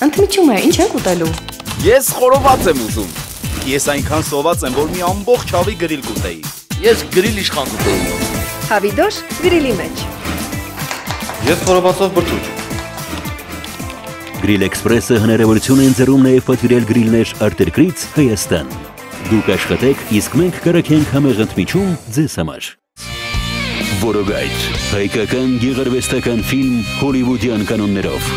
Ընդմիջում է, ինչ ենք ուտելու։ Ես խորոված եմ ուզում։ Ես այնքան սոված եմ, որ մի ամբողջ հավի գրիլ կուտեի։ Ես գրիլ իշխան կուտեի։ Հավիդոշ գրիլի մեջ։ Ես խորովածով բրդուճ։ Գրիլ Էքսպրեսը հնարավորություն է ընձեռում նաև պատվիրել գրիլներ արտերկրից Հայաստան։ Դուք աշխատեք, իսկ մենք կրակենք համեղ ընդմիջում ձեզ համար։ Որոգայթ, հայկական գեղարվեստական ֆիլմ հոլիվուդյան կանոններով։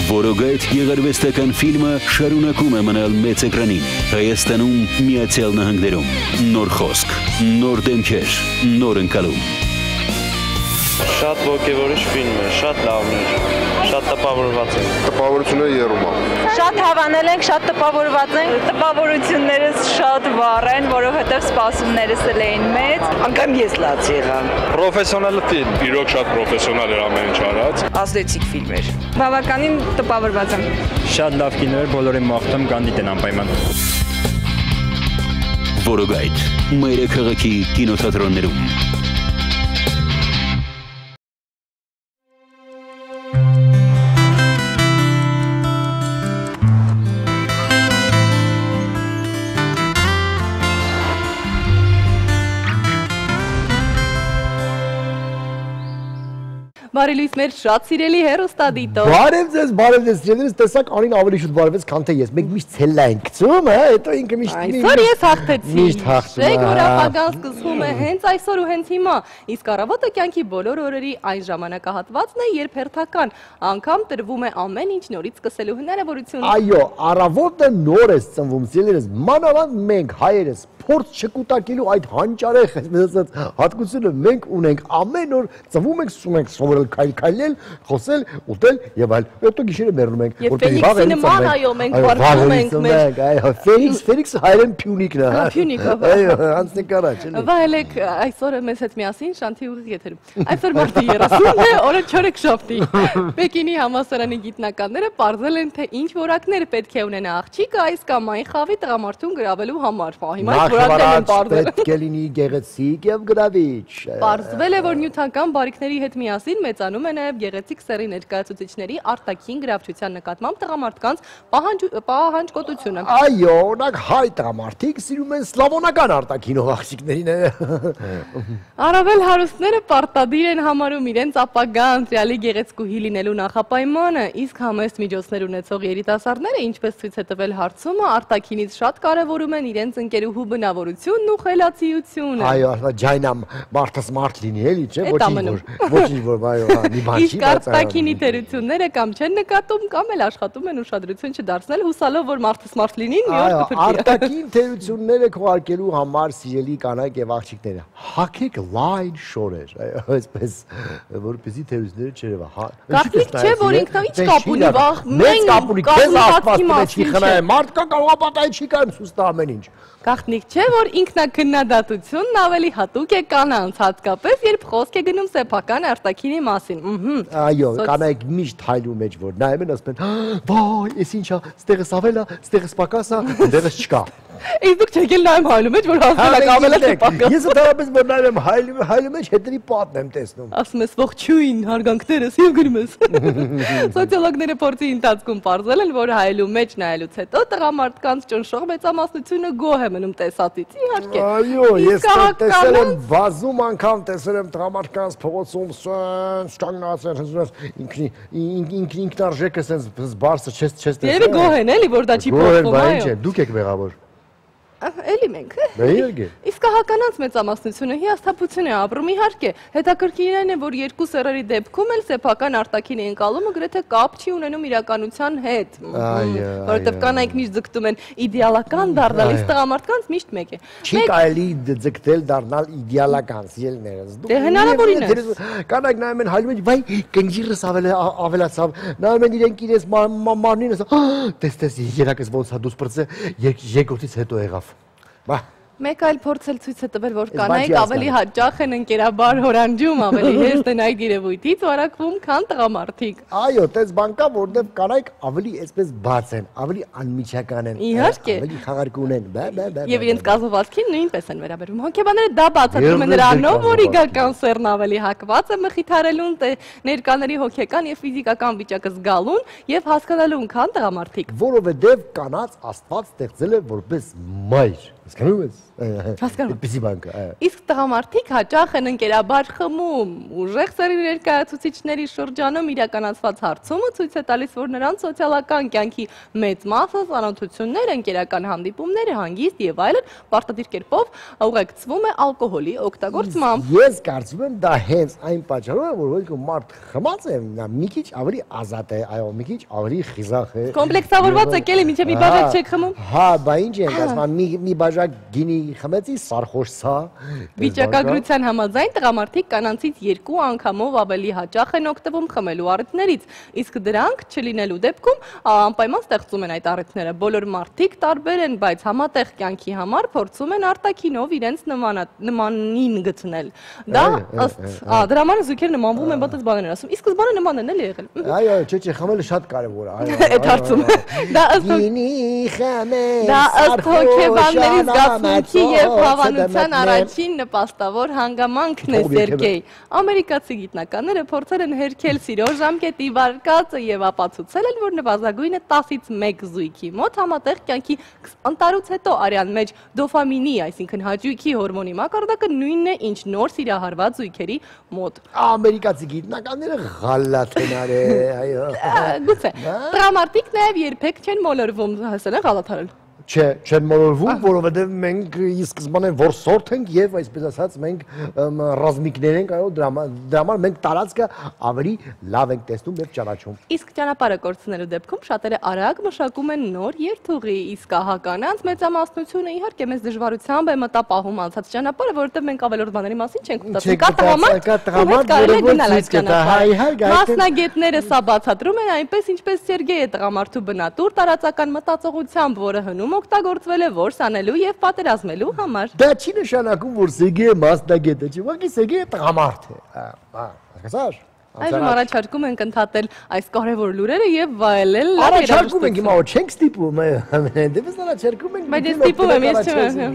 Որոգայթ գեղարվեստական ֆիլմը շարունակում է մնալ մեծ էկրանին, Հայաստանում, Միացյալ Նահանգներում։ Նոր խոսք, նոր դեմքեր, նոր ընկալում։ Շատ ոգևորիչ ֆիլմ է, շատ լավն է, շատ տպավորված եմ։ Տպավորությունը երում է։ Շատ հավանել ենք, շատ տպավորված ենք։ Տպավորություններս շատ վառ են, որովհետև սպասումներս էլ էին մեծ։ Անգամ ես լաց եղամ։ Պրոֆեսիոնալ ֆիլմ։ Իրոք շատ պրոֆեսիոնալ էր ամեն ինչ արած։ Ազդեցիկ ֆիլմ էր։ Բավականին տպավորված եմ։ Շատ լավ կինո էր, բոլորին մաղթում գանդիտ են անպայման։ Որոգայթ, մայրաքաղաքի կինոթատրոններում։ Բարի լույս մեր շատ սիրելի հեռուստադիտող։ Բարև ձեզ, սիրելիներս, տեսակ Անին ավելի շուտ բարևեց, քան թե ես։ Մենք միշտ ցելլա ենք գցում, հա, հետո ինքը միշտ Այսօր ես հաղթեցի։ Միշտ հաղթում։ Շեգ որ ապագան սկսվում է հենց այսօր ու հենց հիմա։ Իսկ առավոտը կյանքի բոլոր օրերի այն ժամանակահատվածն է, երբ հերթական անգամ տրվում է ամեն ինչ նորից սկսելու հնարավորություն։ Այո, առավոտը նոր է ծնվում, սիրելիներս, մանավանդ մենք հայերս փորձ չկուտակելու այդ հանճարեղ հատկությունը մենք ունենք ամեն օր ծնվում ենք, սկսում ենք սովորել քայլել, խոսել, ուտել եւ այլ։ Հետո գիշերը մեռնում ենք, որտեղ վաղ նման այո մենք վարվում ենք մեր։ Այո, Ֆելիքս հայերեն Փյունիկն է։ Փյունիկը։ Այո, անցնենք առաջ, էլի։ Վայելեք այսօր մեզ հետ միասին Շանթի ուղիղ եթերում։ Այսօր մարտի 30-ն է, օրը չորեքշաբթի։ Պեկինի համալսարանի գիտնականները պարզել են, թե ինչ որակներ պետք է ունենա աղջիկը այս կամ այն խավի տղամարդուն գրավելու համար։ Հիմա պետք է լինի գեղեցիկ եւ գրավիչ։ Պարզվել է, որ նյութական բարիքների հետ միասին մեծանում է նաեւ գեղեցիկ սեռի ներկայացուցիչների արտաքին գրավչության նկատմամբ տղամարդկանց պահանջկոտությունը։ Այո, օրինակ հայ տղամարդիկ սիրում են սլավոնական արտաքինով աղջիկներին։ Առավել հարուստները պարտադիր են համարում իրենց ապագա անցյալի գեղեցկուհի լինելու նախապայմանը, իսկ համեստ միջոցներ ունեցող երիտասարդները, ինչպես ցույց է տվել հարցումը, արտաքինից շատ կարևորում են իրենց ընկերուհու բնավորությունն ու խելացիությունը։ Այո, ջայնամ մարդս մարդ լինի, էլի, չէ՞, ոչինչ որ, այո, մի բան չի, իսկ արտաքինի թերությունները կամ չեն նկատում, կամ էլ աշխատում են ուշադրություն չդարձնել, հուսալով, որ մարդս մարդ լինի, մի օր կփրկի։ Արտաքին թերությունները քողարկելու համար սիրելի կանայք եւ աղջիկները, հագեք լայն շորեր, այսպես, որպեսզի թերությունները չերևա։ Կարծիք չէ, որ ինքնավիճ կապ ունի, վաղ մենք կապ ունի, քեզ ասված չի խնայ, մարդկա կարող ապատայի չի կարող սուստա ամեն ինչ։ Գաղտնիք չէ, որ ինքնակննադատությունն ավելի հատուկ է կանանց, հատկապես երբ խոսք է գնում սեփական արտաքինի մասին։ Այո, կանայք միշտ հայլու մեջ որ նայում են, ասում են, վայ, էս ինչա, ստեղս ավել է, ստեղս պակաս է, դեղս չկա։ Իսկ դուք չեք էլ նայում հայլու մեջ, որ հասել եք ավել է պակաս։ Ես ընդհանրապես որ նայում եմ հայլու մեջ, հետևի պատն եմ տեսնում։ Ասում ես ողջույն, հարգանքներս եւ գրում ես։ Սոցիոլոգները փորձի ընթացքում պարզել են, որ հայլու մեջ նայելուց հետո տղամարդկանց ճնշող մեծամասնությունը գոհ է մնում տեսածից, իհարկե։ Այո, ես տեսել եմ բազում անգամ տեսել եմ տղամարդկանց փողոցում ստանգնացել, ինքնարժեքը sense բարձր չես տեսել։ Երևի գոհ են էլի, որ դա չի փոխվում, այո։ Դուք եք մեղավոր։ Էլի մենք։ Իհարկե։ Իսկ հականանց մեծամասնությունը հիասթափություն է ապրում, իհարկե։ Հետաքրքիրն է, որ երկու սեռերի դեպքում էլ սեփական արտաքինի ընկալումը գրեթե կապ չի ունենում իրականության հետ։ Որովհետև կանայք միշտ ձգտում են իդեալական դառնալ, իսկ տղամարդկանց միշտ մեկ է։ Չի կարելի ձգտել դառնալ իդեալական, սիրելիներս։ Դե հնարավորին է։ Կանայք նայում են հայլու մեջ, վայ, կնջիրս ավելացավ, նայում են իրենք իրենց մարմինը, տես երակս ոնց է դուս պրծե, երկրորդից հետո եղավ։ Բա Մեկ այլ փորձել ցույց է տվել, որ կանայք ավելի հաճախ են ընկերաբար հորանջում, ավելի հեշտ են այդ երևույթից վարակվում, քան տղամարդիկ։ Այո, տես բան կա, որտեղ կանայք ավելի այսպես բաց են, ավելի անմիջական են, ավելի խաղարկուն են, Եվ իրենց կազմվածքին նույնպես են վերաբերվում։ Հոգեբանները դա բացատրում են նրանով, որ իգական սերն ավելի հակված է մխիթարելուն, ներկաների հոգեկան եւ ֆիզիկական վիճակը զգալուն եւ հասկանալուն, քան տղամարդիկ։ Որովհետեւ կանանց Աստված ստեղծել է որպես մայր։ Հասկանում ես։ Այդպեսի բան կա։ Իսկ տղամարդիկ հաճախ են ընկերաբար խմում, ուժեղ սերի ներկայացուցիչների շրջանում իրականացված հարցումը ցույց է տալիս, որ նրանց սոցիալական կյանքի մեծ մասը ծանոթություններ, ընկերական հանդիպումները, հանգիստ եւ այլն պարտադիր կերպով ուղեկցվում է ալկոհոլի օգտագործմամբ։ Ես կարծում եմ դա հենց այն պատճառով է, որ ոք մարդ խմած է, նա մի քիչ ավելի ազատ է, այո, մի քիչ ավելի խիզախ է։ Կոմպլեքսավորված եք էլի, մինչև մի բաժակ չեք խմում։ Հա, բա ինչ են ասում, մի բաժակ գինի խմեցի, սարխոշ սա։ Վիճակագրության համաձայն տղամարդիկ կանանցից 2 անգամով ավելի հաճախ են օգտվում խմելու առիթներից, իսկ դրանք չլինելու դեպքում անպայման ստեղծում են այդ առիթները։ Բոլոր մարդիկ տարբեր են, բայց համատեղ կյանքի համար փորձում են արտաքինով իրենց նմանին գտնել։ Դա ըստ դրա համար զույգերը նմանվում են բացած բաներ ասում։ Իսկ սկզբանե նման են էլի եղել։ Այո, չէ, խմելը շատ կարևոր է։ Այդ հարցում։ Դա ըստ հոգեբանների զգացմունքի եւ հավանության առաջին նպաստավոր հանգամանքն է, Սերգեյ։ Ամերիկացի գիտնականները փորձել են հերքել սիրո ժամկետի վարկածը եւ ապացուցել են, որ նվազագույնը 10-ից 1 զույգի մոտ համատեղ կյանքի 20 տարուց հետո արյան մեջ դոֆամինի, այսինքն հաճույքի հորմոնի մակարդակը նույնն է, ինչ նոր սիրահարված զույգերի մոտ։ Ամերիկացի գիտնականները գալատ են արել, այո։ Գուցե։ Տղամարդիկ նաեւ երբեք չեն մոլորվում, հասել են գալաթարել։ Չէ, չեն մոլորվում, որովհետև մենք ի սկզբանե որսորդ ենք եւ այսպես ասած մենք ռազմիկներ ենք, այո, դրա համար մենք տարածքը ավելի լավ ենք տեսնում եւ ճանաչում։ Իսկ ճանապարհը կորցնելու դեպքում շատերը արագ մշակում են նոր երթուղի, իսկ ահականանց մեծամասնությունը իհարկե մեծ դժվարությամբ է մտապահում անցած ճանապարհը, որովհետև մենք ավելորդ բաների մասին չենք մտածում։ Կա տղամարդ, որը գնալ այս ճանապարհը։ Մասնագետները սա բացատրում են այնպես, ինչպես Սերգեյը տղամարդու բնատուր տարածական մտածողությամբ, որը հնում օգտագործվել է որս անելու եւ պատերազմելու համար։ Դա չի նշանակում, որ Սերգեյը մասնագետ է, չէ՞, ուղղակի Սերգեյը տղամարդ է։ Հասկացա՞ր։ Այժմ առաջարկում ենք ընդհատել այս կարևոր լուրերը եւ վայելել լավ առաջարկում ենք, հիմա չենք ստիպում, դեպս առաջարկում ենք։ Բայց ես ստիպում եմ, ես չեմ։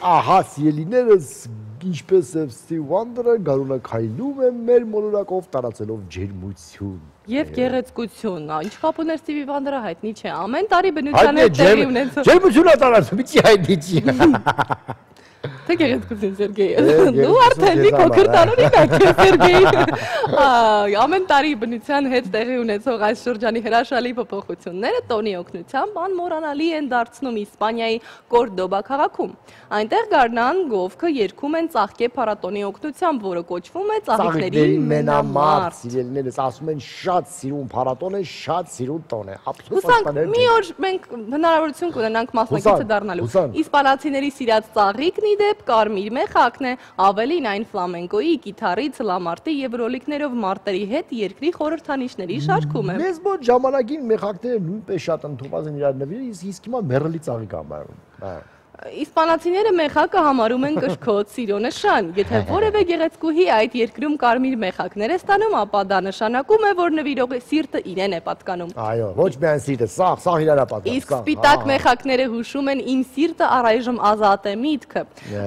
Ահա, սիրելիներս, ինչպես է Stevie Wonder-ը գարունակայլում է մեր մոլորակով տարածելով ջերմություն։ Եվ գեղեցկություն, ինչ կապ ուներ Stevie Wonder-ը հայտնի չէ, ամեն տարի բնության հետ տեղի ունեցող։ Ջերմությունը տարածում, ինչի հայտնի չի։ Թե գեղեցկություն Սերգեյ, դու արդեն մի փոքր տարօրինակ ես Սերգեյ։ Ամեն տարի բնության հետ տեղի ունեցող այս շրջանի հրաշալի փոփոխությունները տոնի օգնությամբ անմոռանալի են դարձնում Իսպանիայի Կորդոբա քաղաքում։ Այնտեղ գարնան գովքը երգում են ծաղկե փառատոնի օգնությամբ, որը կոչվում է Ծաղիկների մենամարտ։ Սիրելիներս ասում են շատ սիրուն փառատոն է, շատ սիրուն տոն է։ Հուսանք մի օր մենք հնարավորություն կունենանք մասնակիցը դառնալու։ Իսպանացիների սիրած ծաղիկն ի դեպ կարմիր մեխակն է, ավելին այն ֆլամենկոյի, կիթառի, ցլամարտի եւ ռոլիկներով մարտերի հետ երկրի խորհրդանիշների շարքում է։ Մեզ մոտ ժամանակին մեխակները նույնպես շատ ընդունված են իրար նվիրել, իսկ հիմա մեռելի ծաղիկ ամառում։ Իսպանացիները մեխակը համարում են կրքոտ սիրո նշան։ Եթե որևէ գեղեցկուհի այդ երկրում կարմիր մեխակներ է ստանում, ապա դա նշանակում է, որ նվիրողի սիրտը իրեն է պատկանում։ Այո, ոչ միայն սիրտը, սաղ իրար է պատկանում։ Իսկ սպիտակ մեխակները հուշում են իմ սիրտը առայժմ ազատ է միտքը։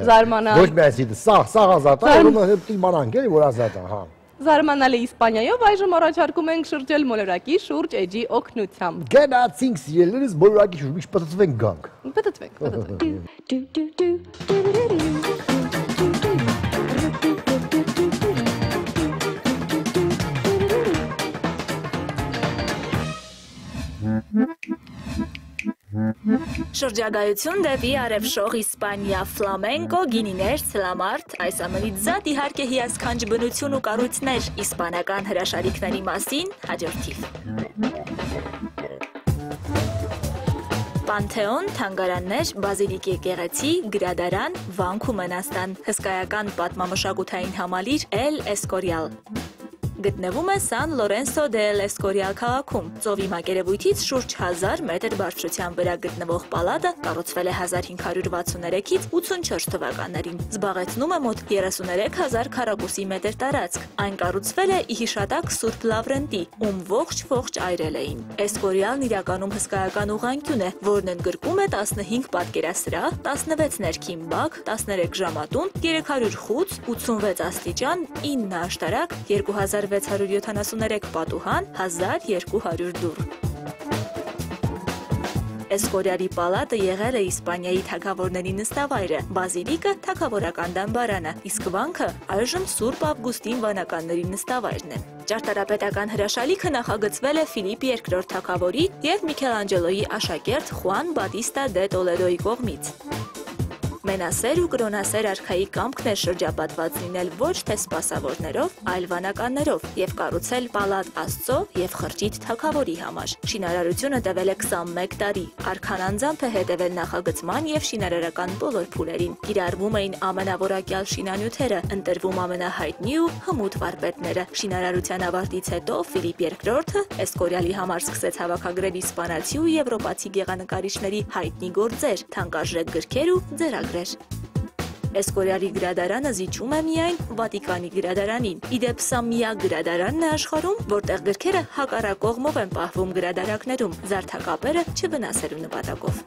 Զարմանալի։ Ոչ միայն սիրտը, սաղ ազատ է, ուրեմն իմանանք էլի, որ ազատ է, հա։ Զարմանալի Իսպանիայով այժմ առաջարկում ենք շրջել մոլորակի շուրջ էջի օգնությամբ։ Գնացինք սիրելիներս մոլորակի շուրջ, միշտ պտտվենք գանք։ Պտտվենք։ Շրջագայություն դեպի արևշող Իսպանիա, ֆլամենկո, գինիներ, ցլամարտ, այս ամենից զատ իհարկե հիասքանչ բնություն ու կառույցներ, իսպանական հրաշալիքների մասին հաջորդ թիվ։ Պանթեոն, թանգարաններ, բազիլիկ եկեղեցի, գրադարան, վանք ու մենաստան, հսկայական պատմամշակութային համալիր Էլ Էսկորիալ։ Գտնվում է Սան Լորենսո դե Էսկորիա քաղաքում։ Ծովի մակերևույթից շուրջ 1000 մետր բարձրության վրա գտնվող պալատը կառուցվել է 1563-ից 84 թվականներին։ Զբաղեցնում է մոտ 33000 քառակուսի մետր տարածք։ Այն կառուցվել է ի հիշատակ Սուրբ Լավրենտի, ում ողջ այրել էին։ Էսկորիալն իրականում հսկայական ուղղանկյուն է, որն ընդգրկում է 15 պատկերասրահ, 16 ներքին բակ, 13 ժամատուն, 300 խուց, 86 աստիճան, 9 աշտարակ, 2673 պատուհան, 1200 դուռ։ Էսկորիալի պալատը եղել է Իսպանիայի թագավորների նստավայրը, բազիլիկը թագավորական դամբարանը, իսկ վանքը այժմ Սուրբ Ավգուստին վանականների նստավայրն է։ Ճարտարապետական հրաշալիքը նախագծվել է Ֆիլիպ II թագավորի և Միքելանջելոյի աշակերտ Խուան Բատիստա դե Տոլեդոյի կողմից։ Մենասեր ու կրոնասեր արքայի կամքն է շրջապատված լինել ոչ թե սպասավորներով, այլ վանականներով և կառուցել պալատ Աստծո և խրճիթ թագավորի համար։ Շինարարությունը տևել է 21 տարի, արքան անձամբ է հետևել նախագծման և շինարարական բոլոր փուլերին։ Կիրառվում էին ամենավորակյալ շինանյութերը, ընտրվում ամենահայտնի ու հմուտ վարպետները։ Շինարարության ավարտից հետո Ֆիլիպ II-ը Էսկորիալի համար սկսեց հավաքագրել իսպանացի ու եվրոպացի գեղանկարիչների հայտնի գործեր, թանկարժեք գրքեր ու ձեռագրեր։ Էսկորիալի գրադարանը զիջում է միայն Վատիկանի գրադարանին։ Իդեպ սա միակ գրադարանն է աշխարհում, որտեղ գրքերը հակառակ կողմով են պահվում գրադարաններում, զարդակապերը չվնասելու նպատակով։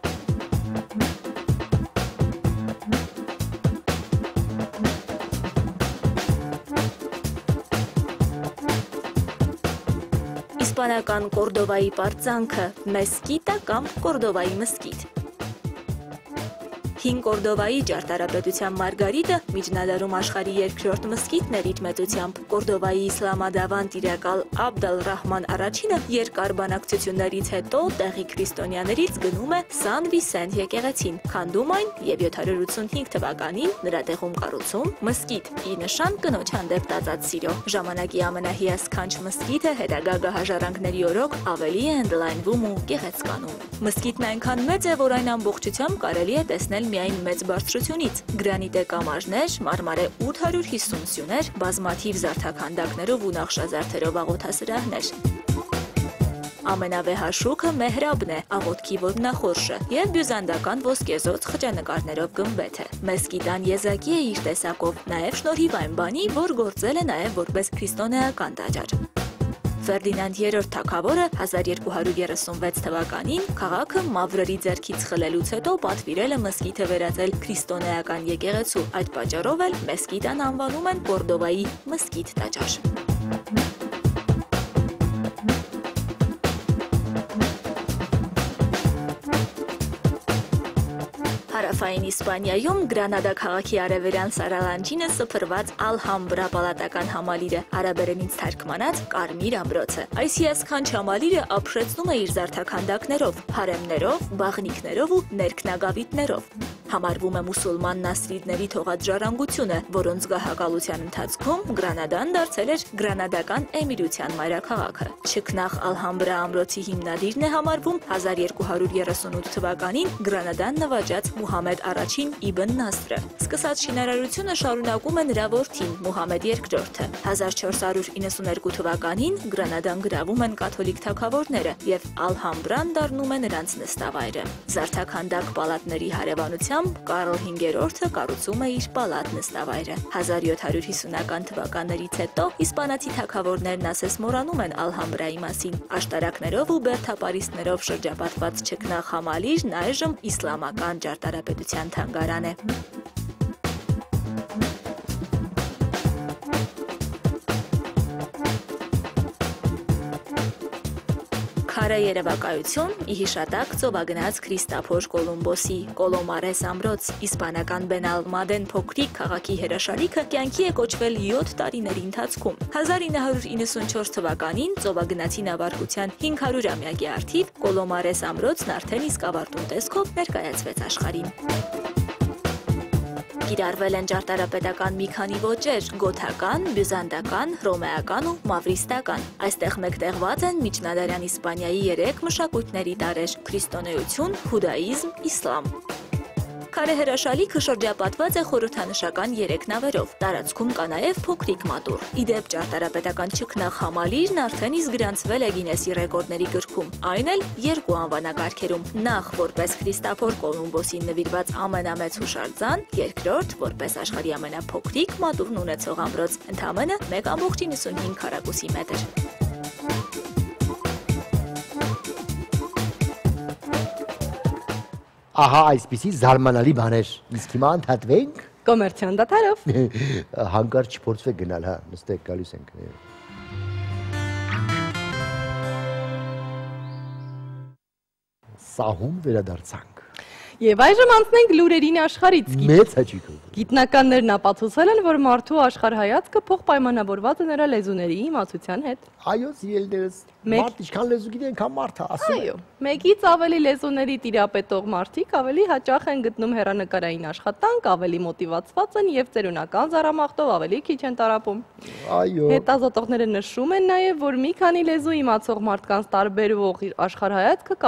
Իսպանական Կորդովայի պարծանքը, Մեսկիտա կամ Կորդովայի մզկիթ։ Հին Կորդովայի ճարտարապետության մարգարիտը միջնադարում աշխարհի երկրորդ մզկիթն էր իր մեծությամբ։ Կորդովայի իսլամադավան տիրակալ Աբդ ալ-Ռահման առաջինը երկար բանակցություններից հետո տեղի քրիստոնյաներից գնում է Սան Վիսենտ եկեղեցին, քանդում այն և 785 թվականին նրա տեղում կառուցում մզկիթ՝ ի նշան կնոջ հանդեպ տածած սիրո։ Ժամանակի ամենահիասքանչ մզկիթը հետագա գահաժառանգների օրոք ավելի է ընդլայնվում ու գեղեցկանում։ Մզկիթն այնքան մեծ է, որ այն ամբողջությամբ կարելի է տեսնել միայն մեծ բարձրությունից։ Գրանիտե կամարներ, մարմարե 850 սյուներ, բազմաթիվ զարդաքանդակներով ու նախշազարդերով աղոթասրահներ։ Ամենավեհաշուքը մեհրաբն է, աղոթքի ոտնախորշը և բյուզանդական ոսկեզոծ խճանկարներով գմբեթը։ Մեսկիտան եզակի է իր տեսակով, նաև շնորհիվ այն բանի, որ գործել է նաև որպես քրիստոնեական տաճար։ Ֆերդինանդ III թագավորը 1236 թվականին քաղաքը մավրերի ձեռքից խլելուց հետո պատվիրել է մզկիթը վերածել քրիստոնեական եկեղեցու։ Այդ պատճառով էլ Մեսկիտան անվանում են Կորդովայի մզկիթ տաճար։ Հարավային Իսպանիայում Գրանադա քաղաքի արևելյան սարալանջինը սփռված Ալհամբրա պալատական համալիրը, արաբերենից թարգմանած Կարմիր ամրոցը։ Այս հիասքանչ համալիրը ապշեցնում է իր զարդաքանդակներով, հարեմներով, բաղնիքներով ու ներքնագավիթներով։ Համարվում է մուսուլման նասրիդների թողած ժառանգությունը, որոնց գահակալության ընթացքում Գրանադան դարձել էր Գրանադական էմիրության մայրաքաղաքը։ Չքնաղ Ալհամբրա ամրոցի հիմնադիրն է համարվում 1238 թվականին Գրանադան նվաճած Մուհամեդ առաջին Իբն Նասրը։ Սկսած շինարարությունը շարունակում է նրա որդին Մուհամեդ II-ը։ 1492 թվականին Գրանադան գրավում են կաթոլիկ թագավորները և Ալհամբրան դառնում է նրանց նստավայրը։ Զարդաքանդակ պալատների հարևանությամբ Կարլ 5-րդը կառուցում է իր պալատ նստավայրը։ 1750-ական թվականներից հետո իսպանացի թագավորներն ասես մոռանում են Ալհամբրայի մասին։ Աշտարակներով ու բերդապարիսպներով շրջապատված չքնաղ համալիրն այժմ իսլամական ճարտարապետության թանգարան է։ Քարե երևակայություն՝ ի հիշատակ ծովագնաց Քրիստափոր Կոլումբոսի Կոլոմարես ամրոց, իսպանական Բենալմադեն փոքրիկ քաղաքի հրաշալիքը կյանքի է կոչվել 7 տարիների ընթացքում։ 1994 թվականին ծովագնացի նավարկության 500-ամյակի առթիվ Կոլոմարես ամրոցն արդեն իսկ ավարտուն տեսքով ներկայացվեց աշխարհին։ Կիրառվել են ճարտարապետական մի քանի ոճեր՝ գոթական, բյուզանդական, հռոմեական ու մավրիստական։ Այստեղ մեկտեղված են միջնադարյան Իսպանիայի 3 մշակույթների տարրեր՝ քրիստոնեություն, հուդաիզմ, իսլամ։ Քարե հրաշալիքը շրջապատված է խորհրդանշական 3 նավերով։ Տարածքում կա նաև փոքրիկ մատուռ։ Իդեպ ճարտարապետական չքնաղ համալիրն արդեն իսկ գրանցվել է Գինեսի ռեկորդների գրքում, այն էլ 2 անվանակարգերում։ Նախ որպես Քրիստոֆոր Կոլումբոսին նվիրված ամենամեծ հուշարձան, երկրորդ որպես աշխարհի ամենափոքրիկ մատուռն ունեցող ամրոց, ընդամենը 1.95 քառակուսի մետր։ Ահա այսպիսի զարմանալի բաներ, իսկ հիմա ընդհատվենք Կոմերցիոն դատարով։ Հանկարծ չփորձվեք գնալ, հա, նստեք, գալիս ենք։ Սահուն վերադարձանք։ Եվ այժմ անցնենք լուրերին աշխարհից։ Մեծ հաճույքով։ Գիտնականներն ապացուցել են, որ մարդու աշխարհայացքը փոխպայմանավորված է նրա լեզուների իմացության հետ։ Այո, սիրելիներս, մարդ ինչքան լեզու գիտի, այնքան մարդ է, ասում Այո, մեկից ավելի լեզուների տիրապետող մարդիկ ավելի հաճախ են գտնում հեռանկարային աշխատանք, ավելի մոտիվացված են եւ ծերունական զարամախտով ավելի քիչ են տառապում։ Այո։ Հետազոտողները նշում են նաեւ, որ մի քանի լեզու իմացող մարդկանց տարբերվող աշխարհայացքը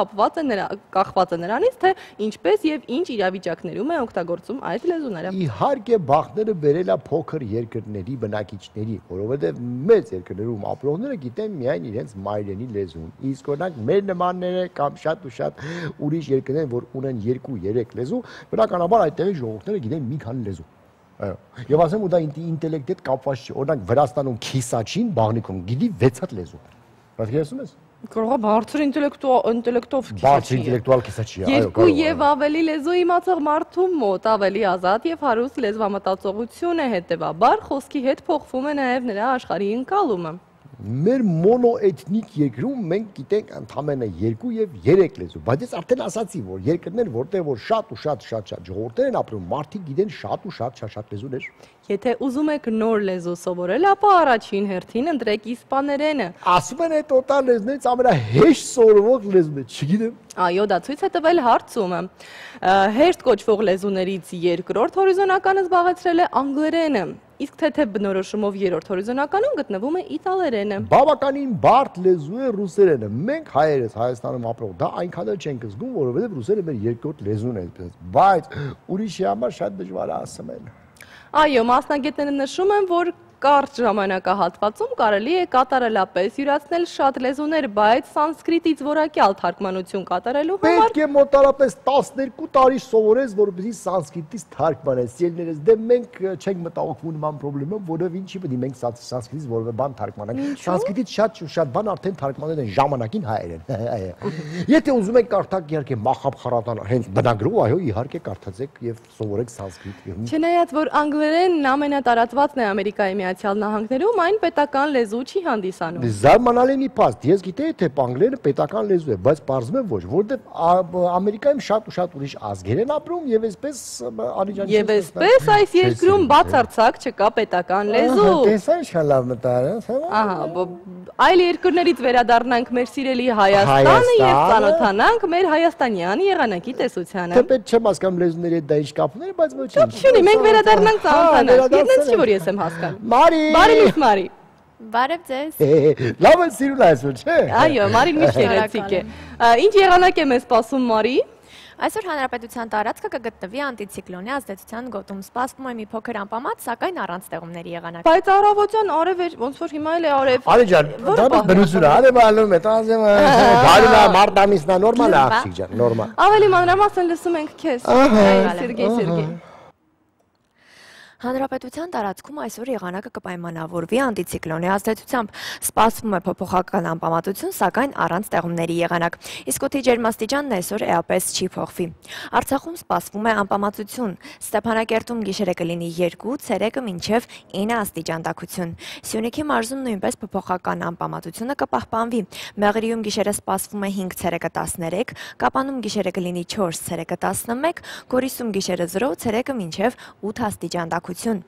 կախված է նրանից, թե ինչպես եւ ինչ իրավիճակներում է օգտագործում այդ լեզուները։ Իհարկե, բախտները բերել է փոքր երկրների բնակիչների, որովհետեւ մեծ երկրներում ապրողները գիտեն միայն իրենց մայրենի լեզուն։ Իսկ օրինակ մեր նմանները կամ շատ ու շատ ուրիշ երկրներ, որ ունեն 2-3 լեզու, բնականաբար այդտեղի ժողովուրդները գիտեն մի քանի լեզու։ Այո։ Եվ ասեմ, ու դա ինտելեկտի հետ կապված չի։ Օրինակ Վրաստանում քիսաչին բաղնիքում գիտի 6 հատ լեզու։ Պատկերացնում ես։ Կարող է բարձր ինտելեկտով Բարձր ինտելեկտուալ քիսաչի, այո, երկու եւ ավելի լեզու իմացող մարդու մոտ ավելի ազատ եւ հարուստ լեզվամտածողություն է, հետեւաբար խոսքի հետ փոխվում է նաեւ նրա աշխարհի ընկալումը։ Մեր մոնոէթնիկ երկրում մենք գիտենք ընդամենը 2 եւ 3 լեզու, բայց ես արդեն ասացի, որ երկրներ, որտեղ որ շատ ու շատ ժողովուրդներ են ապրում, մարդիկ գիտեն շատ ու շատ լեզուներ։ Եթե ուզում եք նոր լեզու սովորել, ապա առաջին հերթին ընտրեք իսպաներենը։ Ասում են այդ օտար լեզուներից ամենահեշտ սովորվող լեզուն է, չգիտեմ։ Այո, դա ցույց է տվել հարցումը։ Հեշտ կոչվող լեզուներից երկրորդ հորիզոնականը զբաղեցրել է անգլերենը, իսկ թեթև բնորոշումով երրորդ հորիզոնականում գտնվում է իտալերենը։ Բավականին բարդ լեզու է ռուսերենը։ Մենք հայերս Հայաստանում ապրող դա այնքան էլ չենք զգում, որովհետև ռուսերը մեր երկրորդ լեզուն է, բայց ուրիշի համար շատ դժվար է ասել։ Այո, մասնագետները նշում են, որ կարճ ժամանակահատվածում կարելի է կատարելապես յուրացնել շատ լեզուներ, բայց սանսկրիտից որակյալ թարգմանություն կատարելու համար պետք է մոտարապես 12 տարի սովորես, որպեսզի սանսկրիտից թարգմանես։ Ելներս, դե մենք չենք մտահոգվում նման խնդրով, որովհետև ինչի պետք է մենք սանսկրիտից որևէ բան թարգմանենք։ Սանսկրիտից շատ բան արդեն թարգմանել են ժամանակին հայերեն։ Եթե ուզում եք կարդալ իհարկե Մախաբխարատան հենց բնագրով, այո, իհարկե կարդացեք եւ սովորեք սանսկրիտ։ Չնայած որ անգլերենն ամենատարածվածն է Ամերիկայի Միացյալ Նահանգներում, այն պետական լեզու չի հանդիսանում։ Զարմանալի մի փաստ, ես գիտեի, թե անգլերենը պետական լեզու է, բայց պարզվում է ոչ, որովհետև Ամերիկայում շատ ու շատ ուրիշ ազգեր են ապրում եւ այսպես անիջանից։ Եվ այսպես այս երկրում բացարձակ չկա պետական լեզու։ Տեսա ինչ լավ մտար, ահա, այլ երկրներից վերադառնանք մեր սիրելի Հայաստանը եւ ծանոթանանք մեր հայաստանյան եղանակի տեսությանը։ Թեպետ չեմ հասկանում լեզուների հետ դա ինչ կապ ուներ, բայց ոչինչ։ Չունի, մենք վերադառնանք ծանոթանանք։ Ետնից չի որ ես եմ հասկանում։ Մարի։ Բարի միշտ Մարի։ Բարև ձեզ։ Լավ է սիրուն այսօր, չէ։ Այո, Մարին միշտ գեղեցիկ է։ Ինչ եղանակ է մեզ սպասում Մարի։ Այսօր հանրապետության տարածքը կգտնվի անտիցիկլոնի ազդեցության գոտում։ Սպասվում է մի փոքր անպամած, սակայն առանց ստեղումների եղանակ։ Բայց առավոտյան արև էր, ոնց որ հիմա էլ է արև։ Արի ջան, դա բնություն է, արև ալում է, տազեմ։ Գարունա մարտ ամիսնա նորմալ է, աղջիկ ջան, նորմալ։ Ավելի մանրամասն լսում ենք քեզ։ Սերգեյ։ Հանրապետության տարածքում այսօր եղանակը կպայմանավորվի անտիցիկլոնի ազդեցությամբ։ Սպասվում է փոփոխական անպամատություն, սակայն առանց ստեղումների եղանակ։ Իսկ օդի ջերմաստիճանն այսօր էապես չի փոխվի։ Արցախում սպասվում է անպամատություն։ Ստեփանակերտում գիշերը կլինի 2, ցերեկը մինչև 9 աստիճան տաքություն։ Սյունիքի մարզում նույնպես փոփոխական անպամատությունը կպահպանվի։ Մեղրիում գիշերը սպասվում է 5, ցերեկը 13, Կապանում գիշերը կլինի 4, ցերեկը 11, Գորիսում գիշերը 0, ցերեկը մինչև 8 աստիճան տաքություն։ աստիճանտակություն։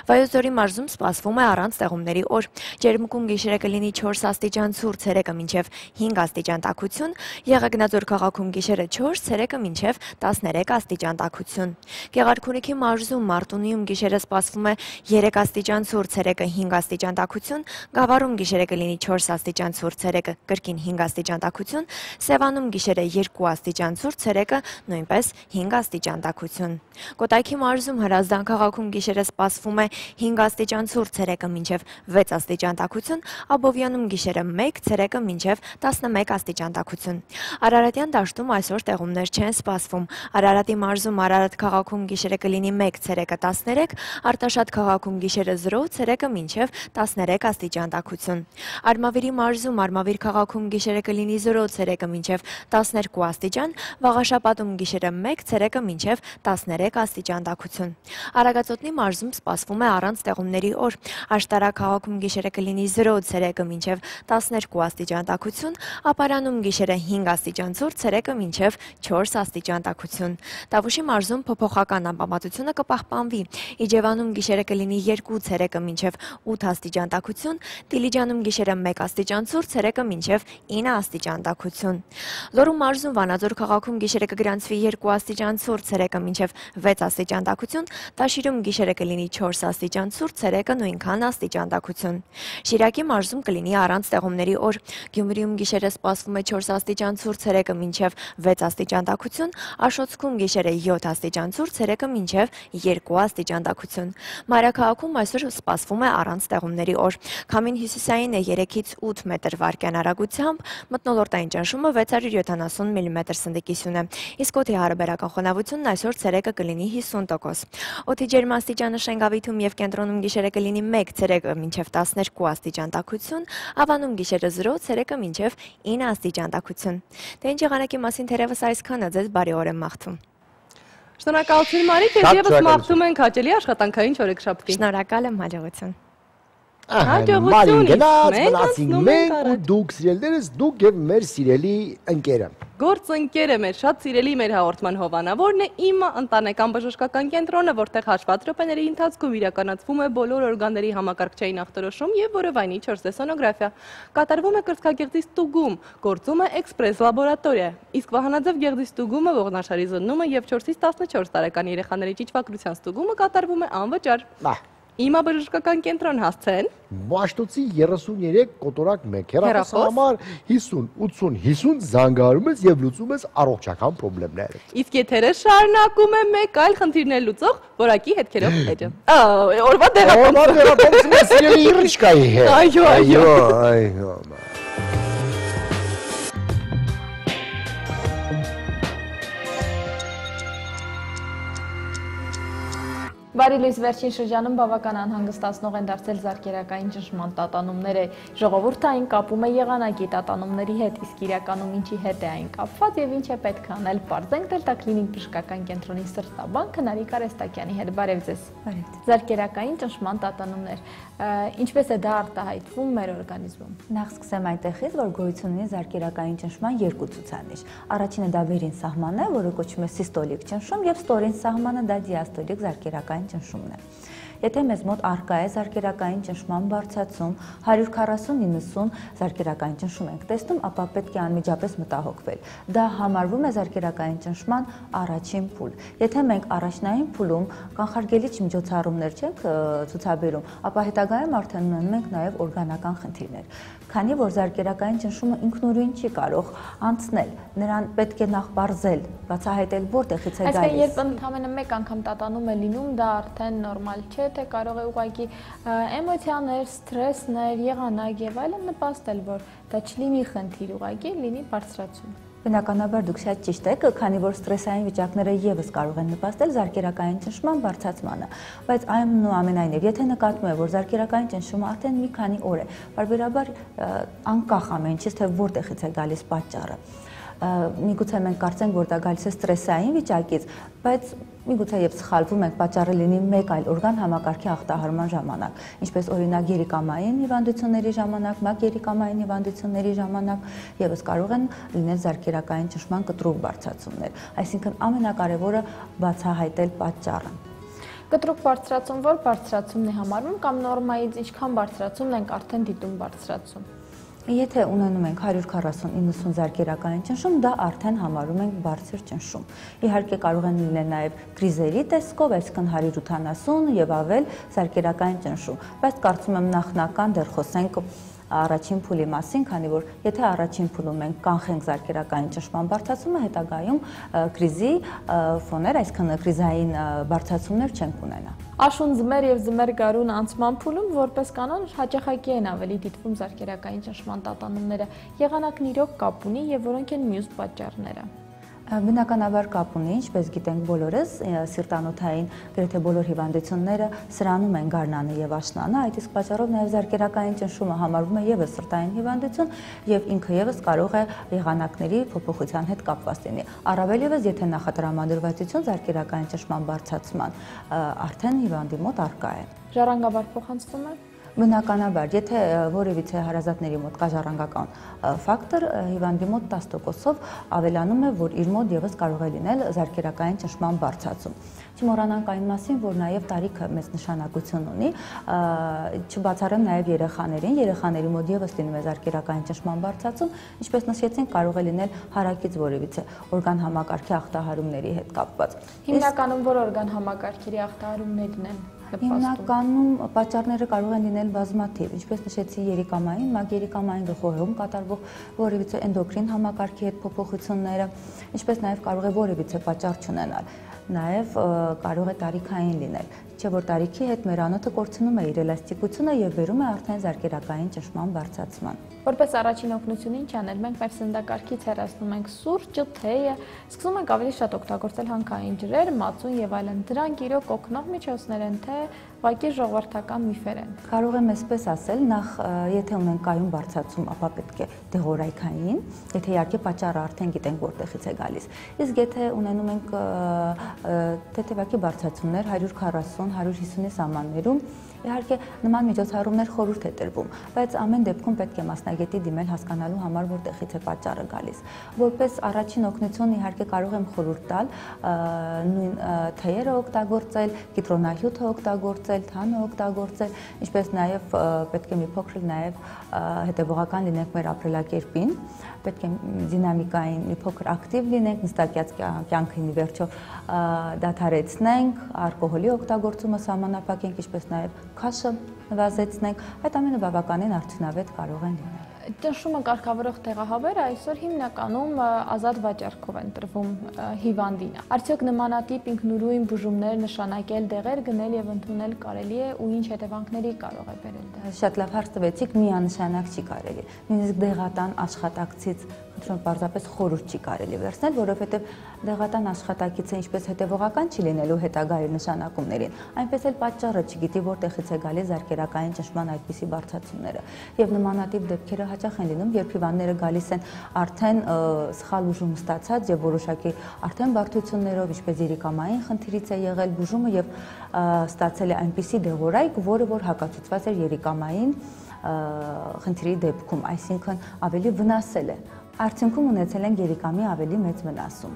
Վայոց ձորի մարզում սպասվում է առանց ստեղումների օր։ Ջերմուկում գիշերը կլինի 4 աստիճան ցուրտ, ցերեկը մինչև 5 աստիճան տաքություն, Եղեգնաձոր քաղաքում գիշերը 4, ցերեկը մինչև 13 աստիճան տաքություն։ Գեղարքունիքի մարզում Մարտունիում գիշերը սպասվում է 3 աստիճան ցուրտ, ցերեկը 5 աստիճան տաքություն, Գավառում գիշերը կլինի 4 աստիճան ցուրտ, ցերեկը կրկին 5 աստիճան տաքություն, Սևանում գիշերը 2 աստիճան ցուրտ, ցերեկը նույնպես 5 աստիճան տաքություն։ Կոտայքի մարզում Հրազդան քաղաքում գիշերը սպասվում է 5 աստիճան ցուրտ, ցերեկը մինչև 6 աստիճան տաքություն, Աբովյանում գիշերը 1, ցերեկը մինչև 11 աստիճան տաքություն։ Արարատյան դաշտում այսօր տեղումներ չեն սպասվում։ Արարատի մարզում Արարատ քաղաքում գիշերը կլինի 1, ցերեկը 13, Արտաշատ քաղաքում գիշերը 0, ցերեկը մինչև 13 աստիճան տաքություն։ Արմավիրի մարզում Արմավիր քաղաքում գիշերը կլինի 0, ցերեկը մինչև 12 աստիճան, Վաղաշապատում գիշերը 1, ցերեկը մինչև 13 աստիճան տաքություն։ Արագածոտնի մարզում սպասվում է առանց տեղումների օր։ Աշտարակ քաղաքում գիշերը կլինի 0, ցերեկը մինչև 12 աստիճան տաքություն, Ապարանում գիշերը 5 աստիճան ցուրտ, ցերեկը մինչև 4 աստիճան տաքություն։ Տավուշի մարզում փոփոխական անբավարարությունը կպահպանվի։ Իջևանում գիշերը կլինի 2, ցերեկը մինչև 8 աստիճան տաքություն, Դիլիջանում գիշերը 1 աստիճան ցուրտ, ցերեկը մինչև 9 աստիճան տաքություն։ Լոռու մարզում Վանաձոր քաղաքում գիշերը կգրանցվի 2 աստիճան ցուրտ, ցերեկը մինչև 6 աստիճան տաքություն, Տաշիրում գիշերը կլինի 4 աստիճան ցուրտ, ցերեկը նույնքան աստիճան տաքություն։ Շիրակի մարզում կլինի առանց տեղումների օր։ Գյումրիում գիշերը սպասվում է 4 աստիճան ցուրտ, ցերեկը մինչև 6 աստիճան տաքություն, Աշոտսկում գիշերը 7 աստիճան ցուրտ, ցերեկը մինչև 2 աստիճան տաքություն։ Մայրաքաղաքում այսօր սպասվում է առանց տեղումների օր։ Քամին հյուսիսային է 3-ից 8 մետր վարկյան արագությամբ, մթնոլորտային ճնշումը 670 մմ սնդիկիսյուն է։ Իսկ օդի հարաբերական խոնավությունն այսօր ցերեկը կլինի 50%։ Օդի ջերմաստիճանը Շենգավիթում եւ կենտրոնում գիշերը կլինի 1, ցերեկը մինչև 12 աստիճան տաքություն, Ավանում գիշերը 0, ցերեկը մինչև 9 աստիճան տաքություն։ Դե ինչ եղանակի մասին թերևս այսքանը, ձեզ բարի օր եմ մաղթում։ Շնորհակալություն Մարի, քեզ եւս մաղթում ենք հաճելի աշխատանքային չորեքշաբթի։ Շնորհակալ եմ, հաջողություն։ Մարին գնաց, մնացինք մենք ու դուք սիրելիներս, դուք եւ մեր սիրելի ընկերը։ Գործընկերը մեր շատ սիրելի մեր հաղորդման հովանավորն է իմը ընտանեկան բժշկական կենտրոնը, որտեղ հաշված րոպեների ընթացքում իրականացվում է բոլոր օրգանների համակարգչային ախտորոշում եւ որովայնի 4D սոնոգրաֆիա։ Կատարվում է կրծքագեղձի ստուգում, գործում է էքսպրես լաբորատորիա։ Իսկ վահանաձև գեղձի ստուգումը, ողնաշարի զննումը եւ 4-ից 14 տարեկան երեխաների ճիճվագրության ստուգումը կատարվում է անվճար։ Իմա բժշկական կենտրոն հասցեն Մաշտոցի 33 կոտորակ 1 հեռախոսի համար 50 80 50 զանգահարում ես եւ լուծում ես առողջական խնդիրները։ Իսկ եթերը շարունակում է մեկ այլ խնդիրներ լուծող որակի հետքերով էջը։ Օրվա դերապանցումը սիրելի Իրիչկայի հետ։ Այո։ Բարի լույս, վերջին շրջանում բավական անհանգստացնող են դարձել զարկերակային ճնշման տատանումները։ Ժողովուրդը այն կապում է եղանակի տատանումների հետ, իսկ իրականում ինչի հետ է այն կապված եւ ինչ է պետք անել։ Պարզենք Դելտա Կլինիկ բժշկական կենտրոնի սրտաբան Քնարիկ Արեստակյանի հետ։ Բարև ձեզ։ Զարկերակային ճնշման տատանումներ, ինչպես է դա արտահայտվում մեր օրգանիզմում։ Նախ սկսեմ այնտեղից, որ գոյություն ունի զարկերակային ճնշման երկու ցուցանիշ։ Առաջինը դա վերին սահմանն է, որը կոչվում է սիստոլիկ ճնշում, եւ ստորին սահմանը դա դիաստոլիկ զարկերակային ճնշումն է։ Եթե մեզ մոտ առկա է զարկերակային ճնշման բարձրացում 140-90 զարկերակային ճնշում ենք տեսնում, ապա պետք է անմիջապես մտահոգվել։ Դա համարվում է զարկերակային ճնշման առաջին փուլ։ Եթե մենք առաջնային փուլում կանխարգելիչ միջոցառումներ չենք ցուցաբերում, ապա հետագայում արդեն ունենում ենք նաև օրգանական խնդիրներ։ Քանի որ զարկերակային ճնշումը ինքնուրույն չի կարող անցնել, նրան պետք է նախ բարձել, բացահայտել որտեղից է գալիս։ Այսինքն երբ ընդամենը մեկ անգամ տատանում է լինում, դա արդեն նորմալ չէ, թե կարող է ուղղակի էմոցիաներ, սթրեսներ, եղանակ եւ այլն նպաստել, որ դա չլինի խնդիր, ուղղակի լինի բարձրացում։ Բնականաբար դուք շատ ճիշտ եք, քանի որ սթրեսային վիճակները եւս կարող են նպաստել զարկերակային ճնշման բարձրացմանը, բայց այնուամենայնիվ, եթե նկատվում է, որ զարկերակային ճնշումը արդեն մի քանի օր է, բարբերաբար անկախ ամեն ինչից, թե որտեղից է գալիս պատճառը, միգուցե մենք կարծենք, որ դա գալիս է սթրեսային վիճակից, բայց միգուցե եւ սխալվում ենք, պատճառը լինի մեկ այլ օրգան համակարգի ախտահարման ժամանակ, ինչպես օրինակ երիկամային հիվանդությունների ժամանակ, մակերիկամային հիվանդությունների ժամանակ եւս կարող են լինել զարկերակային ճնշման կտրուկ բարձրացումներ, այսինքն ամենակարևորը բացահայտել պատճառը։ Կտրուկ բարձրացում որ բարձրացումն է համարվում կամ նորմայից ինչքան բարձրացումն ենք արդեն դիտում բարձրացում։ Եթե ունենում ենք 140-90 զարկերակային ճնշում, դա արդեն համարում ենք բարձր ճնշում։ Իհարկե կարող են լինել նաև կրիզերի տեսքով, այսինքն 180 եւ ավել զարկերակային ճնշում, բայց կարծում եմ նախնական դեռ խոսենք առաջին փուլի մասին, քանի որ եթե առաջին փուլում մենք կանխենք զարկերակային ճնշման բարձրացումը, հետագայում կրիզի ֆոներ, այսինքն կրիզային բարձրացումներ չենք ունենա։ Աշուն ձմեր եւ ձմեր գարուն անցման փուլում որպես կանոն հաճախակի են ավելի դիտվում զարկերակային ճնշման տատանումները։ Եղանակն իրոք կապ ունի եւ որոնք են մյուս պատճառները։ Բնականաբար կապ ունի, ինչպես գիտենք բոլորս, սիրտանոթային գրեթե բոլոր հիվանդությունները սրանում են գարնանը եւ աշնանը, այդ իսկ պատճառով նաեւ զարկերակային ճնշումը համարվում է եւս սրտային հիվանդություն եւ ինքը եւս կարող է եղանակների փոփոխության հետ կապված լինի։ Առավել եւս եթե նախատրամադրվածություն զարկերակային ճնշման բարձրացման արդեն հիվանդի մոտ առկա է։ Ժառանգաբար փոխանցվում է։ Բնականաբար, եթե որևիցե հարազատների մոտ կա ժառանգական ֆակտոր, հիվանդի մոտ 10%-ով ավելանում է, որ իր մոտ եւս կարող է լինել զարկերակային ճնշման բարձրացում։ Չմոռանանք այն մասին, որ նաև տարիքը մեծ նշանակություն ունի, չբացառեմ նաև երեխաների մոտ եւս լինում է զարկերակային ճնշման բարձրացում, ինչպես նշեցինք, կարող է լինել հարակից որևիցե օրգան համակարգի ախտահարումների հետ կապված։ Հիմնականում որ օրգան համակարգերի ախտահարումներն են։ Հիմնականում պատճառները կարող են լինել բազմաթիվ, ինչպես նշեցի երիկամային, մագերիկամային գլխուհեղում կատարվող որևիցե էնդոկրին համակարգի հետ փոփոխությունները, ինչպես նաև կարող է որևիցե պատճառ չունենալ, նաև կարող է տարիքային լինել, չէ որ տարիքի հետ մեր անոթը կորցնում է իր էլաստիկությունը եւ վերում է արդեն զարկերակային ճնշման բարձրացման։ Որպես առաջին օգնություն ինչ անել, մենք մեր սննդակարգից հեռացնում ենք սուրճը, թեյը, սկսում ենք ավելի շատ օգտագործել հանքային ջրեր, մածուն եւ այլն։ Դրանք իրոք օգնող միջոցներ են, թե ուղղակի ժողովրդական միֆեր են։ Կարող եմ այսպես ասել, նախ եթե ունենք կայուն բարձրացում, ապա պետք է դեղորայքային, եթե իհարկե պատճառը արդեն գիտենք որտեղից է գալիս։ Իսկ եթե ունենում ենք թեթևակի բարձրացումներ 140-150-ի սահմաններում, իհարկե նման միջոցառումներ խորհուրդ է տրվում, բայց ամեն դեպքում պետք է մասնագետի դիմել հասկանալու համար որտեղից է պատճառը գալիս։ Որպես առաջին օգնություն իհարկե կարող եմ խորհուրդ տալ նույն թեյերը օգտագործել, կիտրոնահյութը օգտագործել, թանը օգտագործել, ինչպես նաև պետք է մի փոքր նաև հետևողական լինենք մեր ապրելակերպին, պետք է դինամիկային մի փոքր ակտիվ լինենք, նստակյաց կյանքին ի վերջո դադարեցնենք, ալկոհոլի օգտագործումը սահմանափակենք, ինչպես նաև քաշը նվազեցնենք, այդ ամենը բավականին արդյունավետ կարող են լինել։ Ճնշումը կարգավորող տեղահավերը այսօր հիմնականում ազատ վաճառքով են տրվում հիվանդին։ Արդյոք նմանատիպ ինքնուրույն բուժումներ նշանակել, դեղեր գնել եւ ընդունել կարելի է ու ինչ հետևանքների կարող է բերել դա։ Շատ լավ հարց տվեցիք, միանշանակ չի կարելի։ Նույնիսկ դեղատան աշխատակցից խնդրում պարզապես խորհուրդ չի կարելի վերցնել, որովհետև դեղատան աշխատակիցը ինչպես հետևողական չի լինելու հետագայի նշանակումներին, այնպես էլ պատճառը չգիտի որտեղից է գալիս զարկերակային ճնշման այդպիսի բարձրացումները։ Եվ նմանատիպ դեպքերը հաճախ են լինում, երբ հիվանդները գալիս են արդեն սխալ ուժում ստացած եւ որոշակի արդեն բարդություններով, ինչպես երիկամային խնդիրից է եղել բուժումը եւ ստացել է այնպիսի դեղորայք, որը որ հակացուցված էր երիկամային խնդիրի դեպքում, այսինքն ավելի վնասել է։ Արդյունքում ունեցել են երիկամի ավելի մեծ վնասում։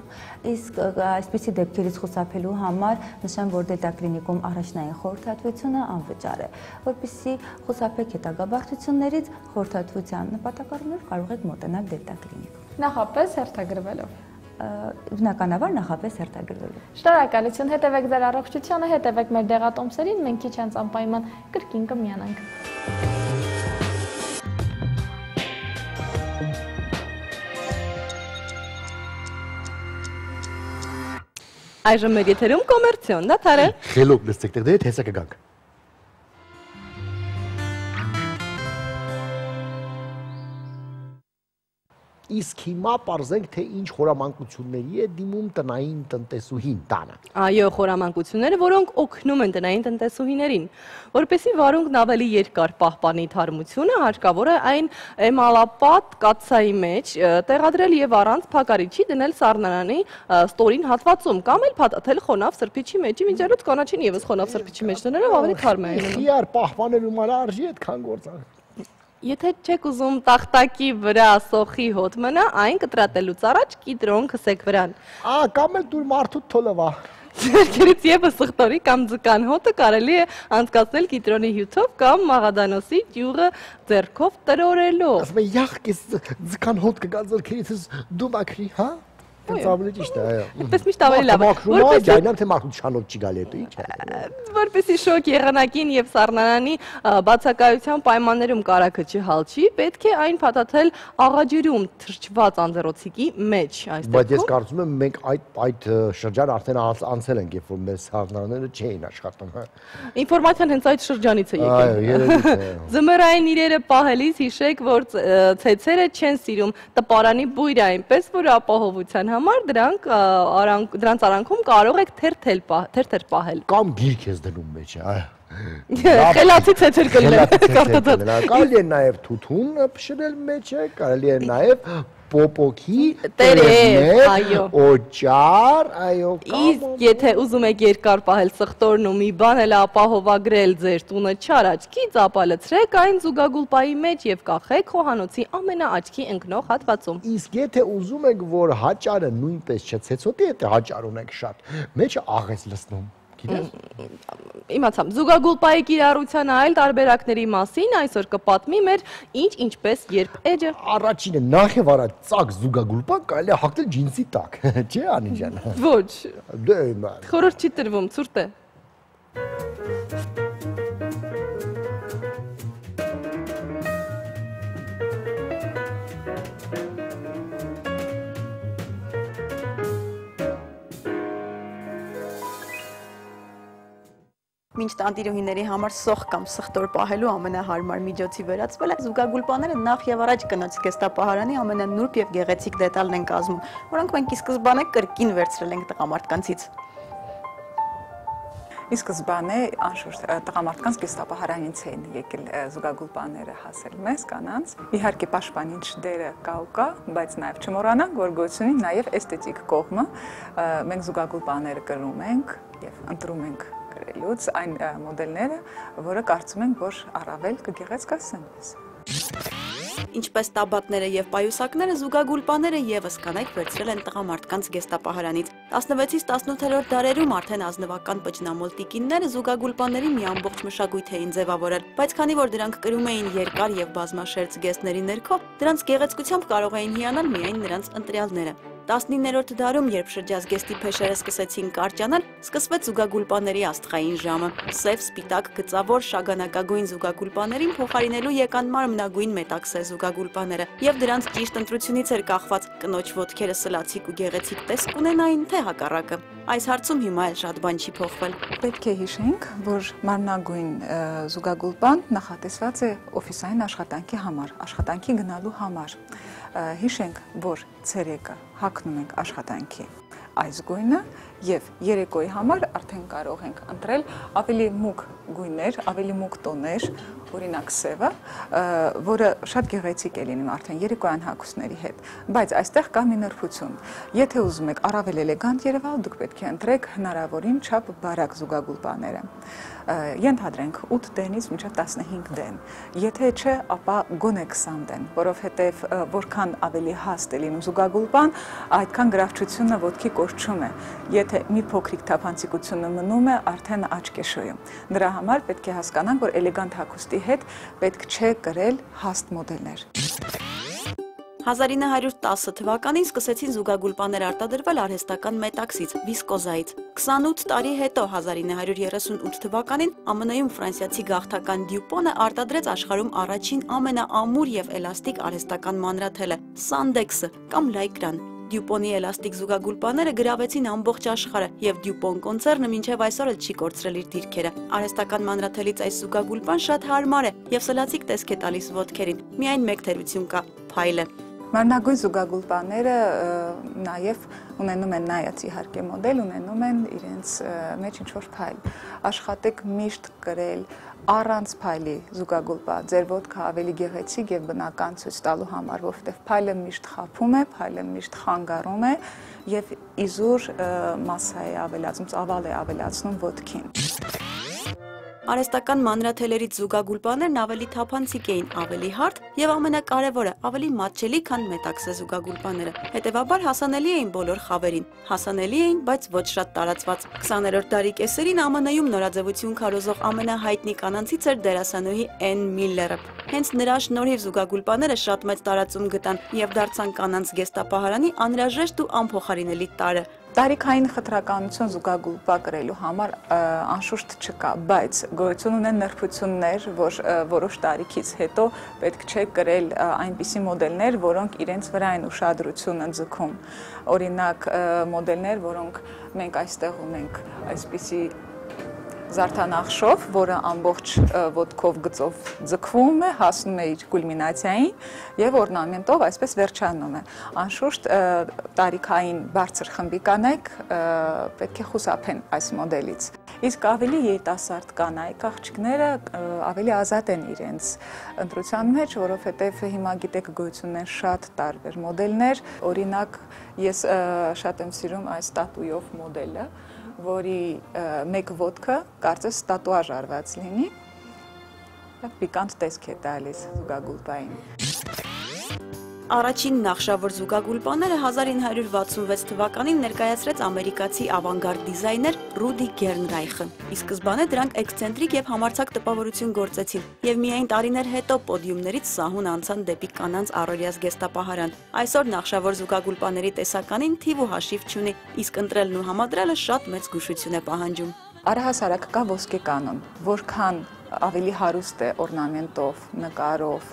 Իսկ այսպիսի դեպքերից խուսափելու համար նշեմ, որ Դելտա կլինիկում առաջնային խորհրդատվությունը անվճար է, որպեսզի խուսափեք հետագա բարդություններից, խորհրդատվության նպատակառուներ կարող եք մոտենալ Դելտա կլինիկ։ Նախապես հերթագրվելով։ Բնականաբար նախապես հերթագրվելով։ Շնորհակալություն, հետևեք ձեր առողջությանը, հետևեք մեր դեղատոմսերին, մենք քիչ անց անպայման կրկին կմիանանք։ Այժմ մեր եթերում կոմերցիոն դադարը։ Խելոք լսեք դե հեսա կգանք։ Իսկ հիմա պարզենք, թե ինչ խորամանկությունների է դիմում տնային տնտեսուհին տանը։ Այո, խորամանկությունները, որոնք օգնում են տնային տնտեսուհիներին, որպեսզի վարունգն ավելի երկար պահպանի թարմությունը, հարկավոր է այն էմալապատ կաթսայի մեջ տեղադրել եւ առանց փակարիչի դնել սառնարանի ստորին հատվածում, կամ էլ փաթաթել խոնավ սրբիչի մեջի, մինչդեռ կանաչին եւս խոնավ սրբիչի մեջ դնելով ավելի թարմ է լինում։ Իար պահպանելու համար արժի այդքան գործան։ Եթե չեք ուզում տախտակի վրա սոխի հոտ մնա, այն կտրատելուց առաջ կիտրոն քսեք վրան։ Կամ էլ դուր մարդու թոլովա։ Ձեռքերից եւս սխտորի կամ ձկան հոտը կարելի է անցկացնել կիտրոնի հյութով կամ մաղադանոսի ճյուղը ձեռքով տրորելով։ Ասում եմ յախքես ձկան հոտ կգա ձեռքերից դու մաքրի, հա։ Դից ավելի ճիշտ է, այո։ Այդպես միշտ ավելի լավ է։ Որպես ջայնամ թե մարդու չանոթ չի գալի հետո ինչ է։ Որպեսզի շոկ եղանակին եւ սառնարանի բացակայության պայմաններում կարագը չհալչի, պետք է այն փաթաթել աղաջրում թրջված անձեռոցիկի մեջ, այստեղ։ Բայց ես կարծում եմ մենք այդ շրջան արդեն անցել ենք, երբ որ մեր սառնարանները չէին աշխատում, հա։ Ինֆորմացիան հենց այդ շրջանից է եկել։ Այո, երևի է։ Ձմեռային իրերը պահելիս հիշեք, որ ցեցերը չեն սիրում տպարանի բույրը, այնպես որ ապահովության համար դրանց արանքում կարող եք թերթեր պահել։ Կամ գիրք ես դնում մեջ, այո։ Խելացի ցեցեր կլինեն։ Կարելի է նաև թութուն փշրել մեջը, կարելի է նաև պոպոքի, տերև, այո, օճար, այո, իսկ եթե ուզում եք երկար պահել սխտորն ու մի բան էլ ապահովագրել ձեր տունը չար աչքից, ապա լցրեք այն զուգագուլպայի մեջ եւ կախեք խոհանոցի ամենաաչքի ընկնող հատվածում։ Իսկ եթե ուզում եք, որ հաճարը նույնպես չցեցոտի, եթե հաճար ունեք շատ, մեջը աղ ես լցնում։ Իմացամ, զուգագուլպայի կիրառության այլ տարբերակների մասին այսօր կպատմի մեր ինչպես երբ էջը։ Առաջինը նախ եւ առաջ ծակ զուգագուլպա կարելի է հագնել ջինսի տակ, չէ՞ Անի ջան։ Ոչ։ Դե ման։ Խորհուրդ չի տրվում, ցուրտ է։ Մինչ տանտիրուհիների համար սոխ կամ սխտոր պահելու ամենահարմար միջոցի վերածվել է զուգագուլպաները նախ եւ առաջ կնոջ զգեստապահարանի ամենանուրբ եւ գեղեցիկ դետալն են կազմում, որոնք մենք ի սկզբանե կրկին վերցրել ենք տղամարդկանցից։ Ի սկզբանե անշուշտ տղամարդկանց զգեստապահարանից էին եկել զուգագուլպաները հասել մեզ կանանց։ Իհարկե պաշտպանիչ դերը կա ու կա, բայց նաեւ չմոռանանք, որ գոյություն ունի նաեւ էսթետիկ կողմը։ Մենք զուգագուլպաները կրում ենք եւ ընտրում ենք գրելուց այն մոդելները, որը կարծում ենք, որ առավել կգեղեցկացնեն մեզ։ Ինչպես տաբատները եւ պայուսակները, զուգագուլպաները եւս կանայք վերցրել են տղամարդկանց զգեստապահարանից։ 16-ից 18-րդ դարերում արդեն ազնվական պճնամոլ տիկինները զուգագուլպաների մի ամբողջ մշակույթ էին ձևավորել, բայց քանի որ դրանք կրում էին երկար եւ բազմաշերտ զգեստների ներքո, դրանց գեղեցկությամբ կարող էին հիանալ միայն նրանց ընտրյալները։ 19-րդ դարում, երբ շրջազգեստի փեշերը սկսեցին կարճանալ, սկսվեց զուգագուլպաների աստղային ժամը։ Սև, սպիտակ, գծավոր, շագանակագույն զուգագուլպաներին փոխարինելու եկան մարմնագույն մետաքսե զուգագուլպաները, եւ դրանց ճիշտ ընտրությունից էր կախված կնոջ ոտքերը սլացիկ ու գեղեցիկ տեսք ունենային, թե հակառակը։ Այս հարցում հիմա էլ շատ բան չի փոխվել։ Պետք է հիշենք, որ մարմնագույն զուգագուլպան նախատեսված է օֆիսային աշխատանքի համար, աշխատանքի գնալու համար։ Հիշենք, որ ցերեկը հագնում ենք աշխատանքի այս գույնը եւ երեկոյի համար արդեն կարող ենք ընտրել ավելի մուգ գույներ, ավելի մուգ տոներ, օրինակ սևը, որը շատ գեղեցիկ է լինում արդեն երեկոյան հագուստների հետ, բայց այստեղ կա մի նրբություն։ Եթե ուզում եք առավել էլեգանտ երևալ, դուք պետք է ընտրեք հնարավորին չափ բարակ զուգագուլպաները։ Ենթադրենք 8 դենից մինչև 15 դեն։ Եթե չէ, ապա գոնե 20 դեն, որովհետև որքան ավելի հաստ է լինում զուգագուլպան, այդքան գրավչությունը ոտքի կորչում է։ Եթե մի փոքրիկ թափանցիկությունը մնում է, արդեն աչք է շոյում։ Դրա համար պետք է հասկանանք, որ էլեգանտ հագուստի հետ պետք չէ կրել հաստ մոդելներ։ 1910 թվականին սկսեցին զուգագուլպաներ արտադրվել արհեստական մետաքսից, վիսկոզայից։ 28 տարի հետո 1938 թվականին ԱՄՆ-ում ֆրանսիացի գաղթական Դյուպոնը արտադրեց աշխարհում առաջին ամենաամուր եւ էլաստիկ արհեստական մանրաթելը՝ Սանդեքսը կամ Լայկրան։ Դյուպոնի էլաստիկ զուգագուլպաները գրավեցին ամբողջ աշխարհը եւ Դյուպոն կոնցեռնը մինչեւ այսօր էլ չի կորցրել իր դիրքերը։ Արհեստական մանրաթելից այս զուգագուլպան շատ հարմար է եւ սլացիկ տեսք է տալիս ոտքերին։ Միայն մեկ թերություն կա՝ փայլը։ Մարմնագույն զուգագուլպաները նաև ունենում են նայած իհարկե մոդել, ունենում են իրենց մեջ ինչ-որ փայլ։ Աշխատեք միշտ կրել առանց փայլի զուգագուլպա, ձեր ոտքը ավելի գեղեցիկ եւ բնական ցույց տալու համար, որովհետեւ փայլը միշտ խափում է, փայլը միշտ խանգարում է եւ իզուր մասսա է ավելացնում, ծավալ է ավելացնում ոտքին։ Արհեստական մանրաթելերից զուգագուլպաներն ավելի թափանցիկ էին, ավելի հարթ եւ ամենակարևորը ավելի մատչելի, քան մետաքսե զուգագուլպաները։ Հետևաբար հասանելի էին բոլոր խավերին։ Հասանելի էին, բայց ոչ շատ տարածված։ 20-րդ դարի կեսերին ԱՄՆ-ում նորաձևություն քարոզող ամենահայտնի կանանցից էր դերասանուհի Էն Միլլերը։ Հենց նրա շնորհիվ զուգագուլպաները շատ մեծ տարածում գտան եւ դարձան կանանց գեստապահարանի անհրաժեշտ ու անփոխարինելի տարրը։ Տարիքային խտրականություն զուգագուլպա կրելու համար անշուշտ չկա, բայց գոյություն ունեն նրբություններ, որ որոշ տարիքից հետո պետք չէ կրել այնպիսի մոդելներ, որոնք իրենց վրա են ուշադրությունը ձգում։ Օրինակ մոդելներ, որոնք մենք այստեղ ունենք այսպիսի զարդանախշով, որը ամբողջ ոտքով գծով ձգվում է, հասնում է իր կուլմինացիային եւ օրնամենտով այսպես վերջանում է։ Անշուշտ տարիքային բարձր խմբի կանայք պետք է խուսափեն այս մոդելից։ Իսկ ավելի երիտասարդ կանայք աղջիկները ավելի ազատ են իրենց ընտրության մեջ, որովհետեւ հիմա գիտեք գոյություն են շատ տարբեր մոդելներ, օրինակ ես շատ եմ սիրում այս տատույով մոդելը, որի մեկ ոտքը կարծես տատուաժ արված լինի, պիկանտ տեսք է տալիս զուգագուլպային։ Առաջին նախշավոր զուգագուլպաները 1966 թվականին ներկայացրեց ամերիկացի ավանգարդ դիզայներ Ռուդի Գերնրայխը։ Ի սկզբանե դրանք էքսցենտրիկ եւ համարձակ տպավորություն գործեցին եւ միայն տարիներ հետո պոդիումներից սահուն անցան դեպի կանանց առօրյա զգեստապահարան։ Այսօր նախշավոր զուգագուլպաների տեսականին թիվ ու հաշիվ չունի, իսկ ընտրելն ու համադրելը շատ մեծ զգուշություն է պահանջում։ Առհասարակ կա ոսկե կանոն, որքան ավելի հարուստ է օրնամենտով, նկարով,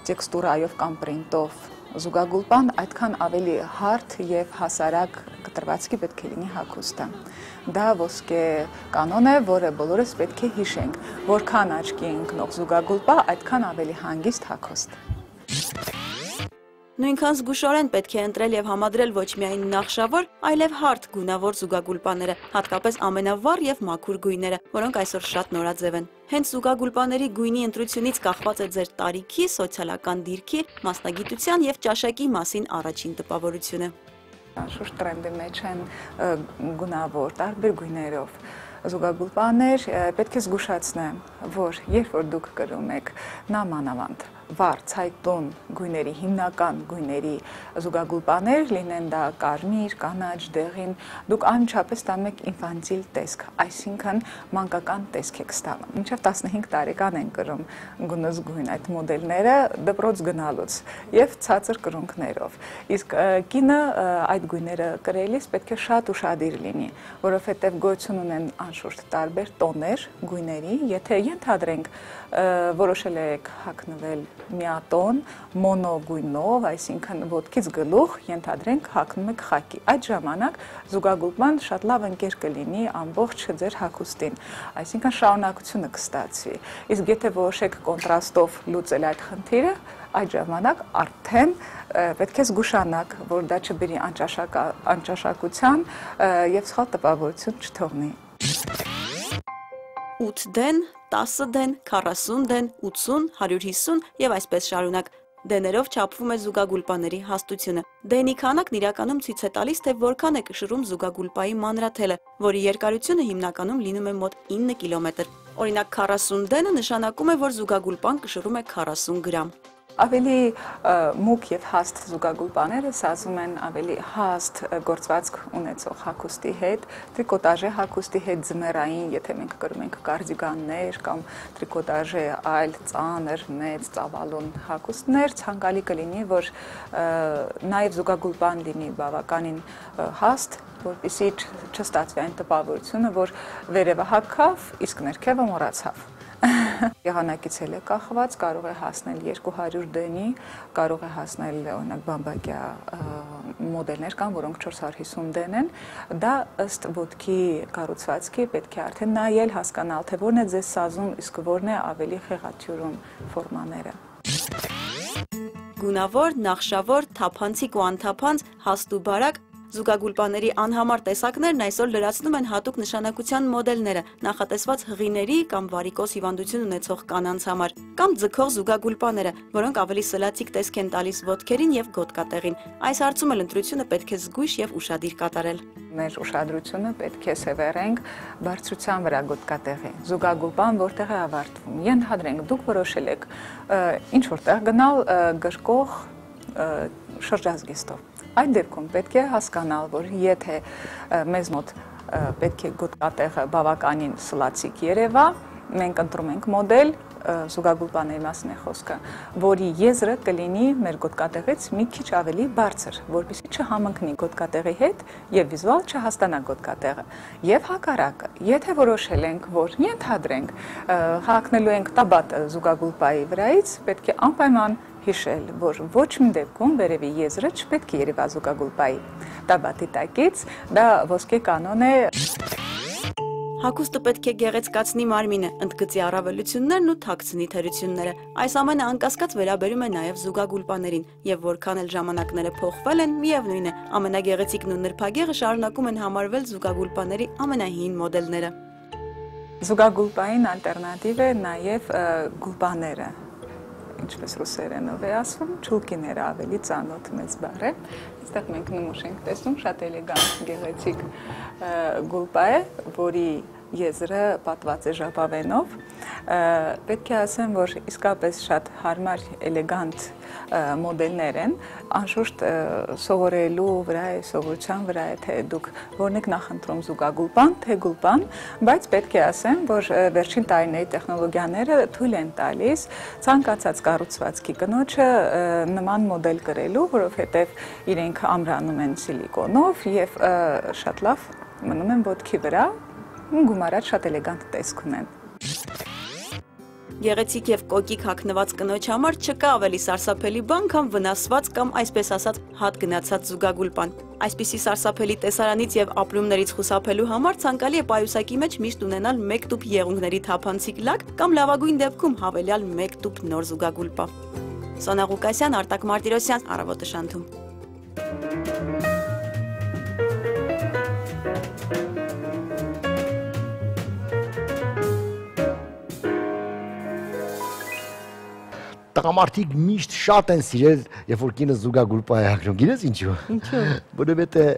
տեքստուրայով կամ պրինտով զուգագուլպան, այդքան ավելի հարթ եւ հասարակ կտրվածքի պետք է լինի հագուստը։ Դա ոսկե կանոն է, որը բոլորս պետք է հիշենք, որքան աչքի ընկնող զուգագուլպա, այդքան ավելի հանգիստ հագուստ։ Նույնքան զգուշորեն պետք է ընտրել եւ համադրել ոչ միայն նախշավոր, այլև հարթ գունավոր զուգագուլպաները, հատկապես ամենավառ եւ մաքուր գույները, որոնք այսօր շատ նորաձև են։ Հենց զուգագուլպաների գույնի ընտրությունից կախված է ձեր տարիքի, սոցիալական դիրքի, մասնագիտության եւ ճաշակի մասին առաջին տպավորությունը։ Անշուշտ տրենդի մեջ են գունավոր, տարբեր գույներով զուգագուլպաներ, պետք է զգուշացնեմ, որ երբ որ դուք կրում եք նամանավանդ վառ ցայտուն գույների, հիմնական գույների զուգագուլպաներ, լինեն դա կարմիր, կանաչ, դեղին, դուք անմիջապես ստանում եք ինֆանտիլ տեսք, այսինքն մանկական տեսք եք ստանում։ Մինչև 15 տարեկան են կրում գունզգույն այդ մոդելները դպրոց գնալուց եւ ցածր կրունկներով։ Իսկ կինը այդ գույները կրելիս պետք է շատ ուշադիր լինի, որովհետեւ գոյություն ունեն անշուշտ տարբեր տոներ գույների, եթե ենթադրենք որոշել եք հագնվել միատոն, մոնո գույնով, այսինքն ոտքից գլուխ, ենթադրենք հագնում եք խակի։ Այդ ժամանակ զուգագուլպան շատ լավ ընկեր կլինի ամբողջ ձեր հագուստին, այսինքն շարունակությունը կստացվի։ Իսկ եթե որոշեք կոնտրաստով լուծել այդ խնդիրը, այդ ժամանակ արդեն պետք է զգուշանաք, որ դա չբերի անճաշակության եւ սխալ տպավորություն չթողնի։ 8 դեն, 10 դեն, 40 դեն, 80, 150 եւ այսպես շարունակ։ Դեներով չափվում է զուգագուլպաների հաստությունը։ Դենի քանակն իրականում ցույց է տալիս, թե որքան է կշռում զուգագուլպայի մանրաթելը, որի երկարությունը հիմնականում լինում է մոտ 9 կիլոմետր։ Օրինակ 40 դենը նշանակում է, որ զուգագուլպան կշռում է 40 գրամ։ Ավելի մուգ եւ հաստ զուգագուլպաները սազում են ավելի հաստ գործվածք ունեցող հագուստի հետ, տրիկոտաժե հագուստի հետ ձմեռային, եթե մենք կրում ենք կարդիգաններ կամ տրիկոտաժե այլ ծանր, մեծ, ծավալուն հագուստներ, ցանկալի կլինի, որ նաեւ զուգագուլպան լինի բավականին հաստ, որպեսզի չստացվի այն տպավորությունը, որ վերևը հագավ, իսկ ներքևը մոռացավ։ Եղանակից էլ է կախված, կարող է հասնել 200 դենի, կարող է հասնել օրինակ բամբակյա մոդելներ կան, որոնք 450 դեն են, դա ըստ ոտքի կառուցվածքի պետք է արդեն նայել, հասկանալ, թե որն է ձեզ սազում, իսկ որն է ավելի խեղաթյուրում ֆորմաները։ Գունավոր, նախշավոր, թափանցիկ ու անթափանց, հաստ ու բարակ զուգագուլպաների անհամար տեսակներն այսօր լրացնում են հատուկ նշանակության մոդելները, նախատեսված հղիների կամ վարիկոս հիվանդություն ունեցող կանանց համար, կամ ձգող զուգագուլպաները, որոնք ավելի սլացիկ տեսք են տալիս ոտքերին եւ գոտկատեղին։ Այս հարցում էլ ընտրությունը պետք է զգույշ եւ ուշադիր կատարել։ Մեր ուշադրությունը պետք է սևեռենք բարձրության վրա գոտկատեղի, զուգագուլպան որտեղ է ավարտվում։ Ենթադրենք, դուք որոշել եք ինչ որտեղ գնալ գրկող շրջազգեստով։ Այդ դեպքում պետք է հասկանալ, որ եթե մեզ մոտ պետք է գոտկատեղը բավականին սլացիկ երևա, մենք ընտրում ենք մոդել, զուգագուլպաների մասին է խոսքը, որի եզրը կլինի մեր գոտկատեղից մի քիչ ավելի բարձր, որպեսզի չհամընկնի գոտկատեղի հետ եւ վիզուալ չհաստանա գոտկատեղը։ Եվ հակառակը, եթե որոշել ենք, որ ենթադրենք, հակնելու ենք տաբատը զուգագուլպայի վրայից, պետք է անպայման հիշել, որ ոչ մի դեպքում վերևի եզրը չպետք է երևա զուգագուլպայի տաբատի տակից, դա ոսկե կանոն է։ Հագուստը պետք է գեղեցկացնի մարմինը, ընդգծի առավելություններն ու թաքցնի թերությունները։ Այս ամենը անկասկած վերաբերում է նաև զուգագուլպաներին, եւ որքան էլ ժամանակները փոխվել են, միևնույն է, ամենագեղեցիկն ու նրբագեղը շարունակում են համարվել զուգագուլպաների ամենահին մոդելները։ Զուգագուլպային ալտերնատիվ է նաև գուլպաները, ինչպես ռուսերենով է ասվում, չուլկիները ավելի ծանոթ մեծ բառ է։ Այստեղ մենք նմուշ ենք տեսնում, շատ էլեգանտ գեղեցիկ գուլպա է, որի եզրը պատված է ժապավենով։ Պետք է ասեմ, որ իսկապես շատ հարմար, էլեգանտ մոդելներ են, անշուշտ սովորելու վրա է, սովորության վրա է, թե դուք որն եք նախընտրում զուգագուլպան, թե գուլպան, բայց պետք է ասեմ, որ վերջին տարիների տեխնոլոգիաները թույլ են տալիս ցանկացած կառուցվածքի կնոջը նման մոդել կրելու, որովհետև իրենք ամրանում են սիլիկոնով եւ շատ լավ մնում են ոտքի վրա, գումարած շատ էլեգանտ տեսք ունեն։ Գեղեցիկ եւ կոկիկ հագնված կնոջ համար չկա ավելի սարսափելի բան, քան վնասված կամ այսպես ասած հատ գնացած զուգագուլպան։ Այսպիսի սարսափելի տեսարանից եւ ապրումներից խուսափելու համար ցանկալի է պայուսակի մեջ միշտ ունենալ 1 տուփ եղունգների թափանցիկ լակ կամ լավագույն դեպքում հավելյալ 1 տուփ նոր զուգագուլպա։ Սոնա Ղուկասյան, Արտակ Մարտիրոսյան, Առավոտը Շանթում։ Տղամարդիկ միշտ շատ են սիրել, երբ որ կինը զուգագուլպա է հագնում։ Գիտես ինչու։ Ինչու։ Որովհետեւ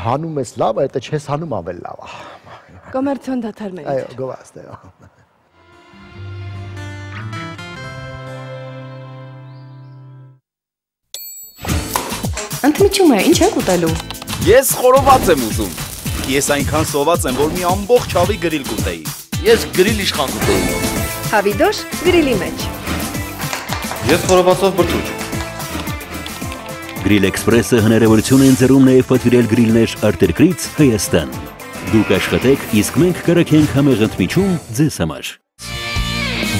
հանում ես լավ, այդ չես հանում ավելի լավ։ Կոմերցիոն դաթարներից։ Այո, գովաստ է։ Ընդմիջում է, ինչ եք ուտելու։ Ես խորոված եմ ուզում։ Ես այնքան սոված եմ, որ մի ամբողջ հավի գրիլ կուտեի։ Ես գրիլ իշխան կուտեի։ Հավիդոշ գրիլի մեջ։ Ես խորովածով բրդուճ։ Գրիլ Էքսպրեսը հնարավորություն է ընձեռում նաև պատվիրել գրիլներ արտերկրից Հայաստան։ Դուք աշխատեք, իսկ մենք կրակենք համեղ ընդմիջում ձեզ համար։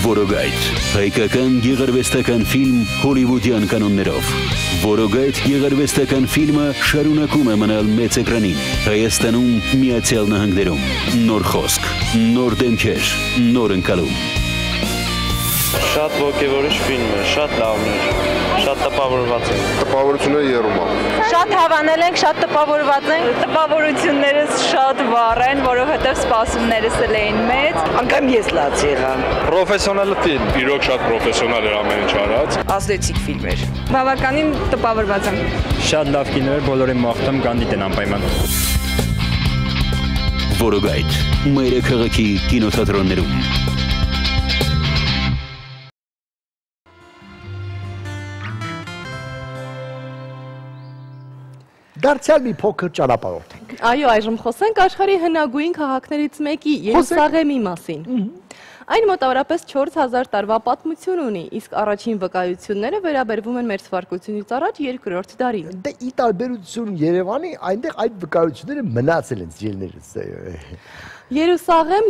Որոգայթ, հայկական գեղարվեստական ֆիլմ հոլիվուդյան կանոններով։ Որոգայթ գեղարվեստական ֆիլմը շարունակում է մնալ մեծ էկրանին, Հայաստանում, Միացյալ Նահանգներում։ Նոր խոսք, նոր դեմքեր, նոր ընկալում։ Շատ ոգևորիչ ֆիլմ է, շատ լավն է, շատ տպավորված է։ Տպավորությունը երում է։ Շատ հավանել ենք, շատ տպավորված ենք։ Տպավորություններս շատ վառ են, որովհետև սպասումներս էլ էին մեծ։ Անգամ ես լաց եղամ։ Պրոֆեսիոնալ ֆիլմ։ Իրոք շատ պրոֆեսիոնալ էր ամեն ինչ արած։ Ազդեցիկ ֆիլմ էր։ Բավականին տպավորված եմ։ Շատ լավ կինո էր, բոլորին մաղթում գանդիտ են անպայման։ Որոգայթ, մայրաքաղաքի կինոթատրոններում։ Դարձյալ մի փոքր ճանապարհորդ ենք։ Այո, այժմ խոսենք աշխարհի հնագույն քաղաքներից մեկի Երուսաղեմի մասին։ Այն մոտավորապես 4000 տարվա պատմություն ունի, իսկ առաջին վկայությունները վերաբերվում են մեր թվարկությունից առաջ 2-րդ դարին։ Դե ի տարբերություն Երևանի, այնտեղ այդ վկայությունները մնացել են սիրելիներս։ Երուսաղեմ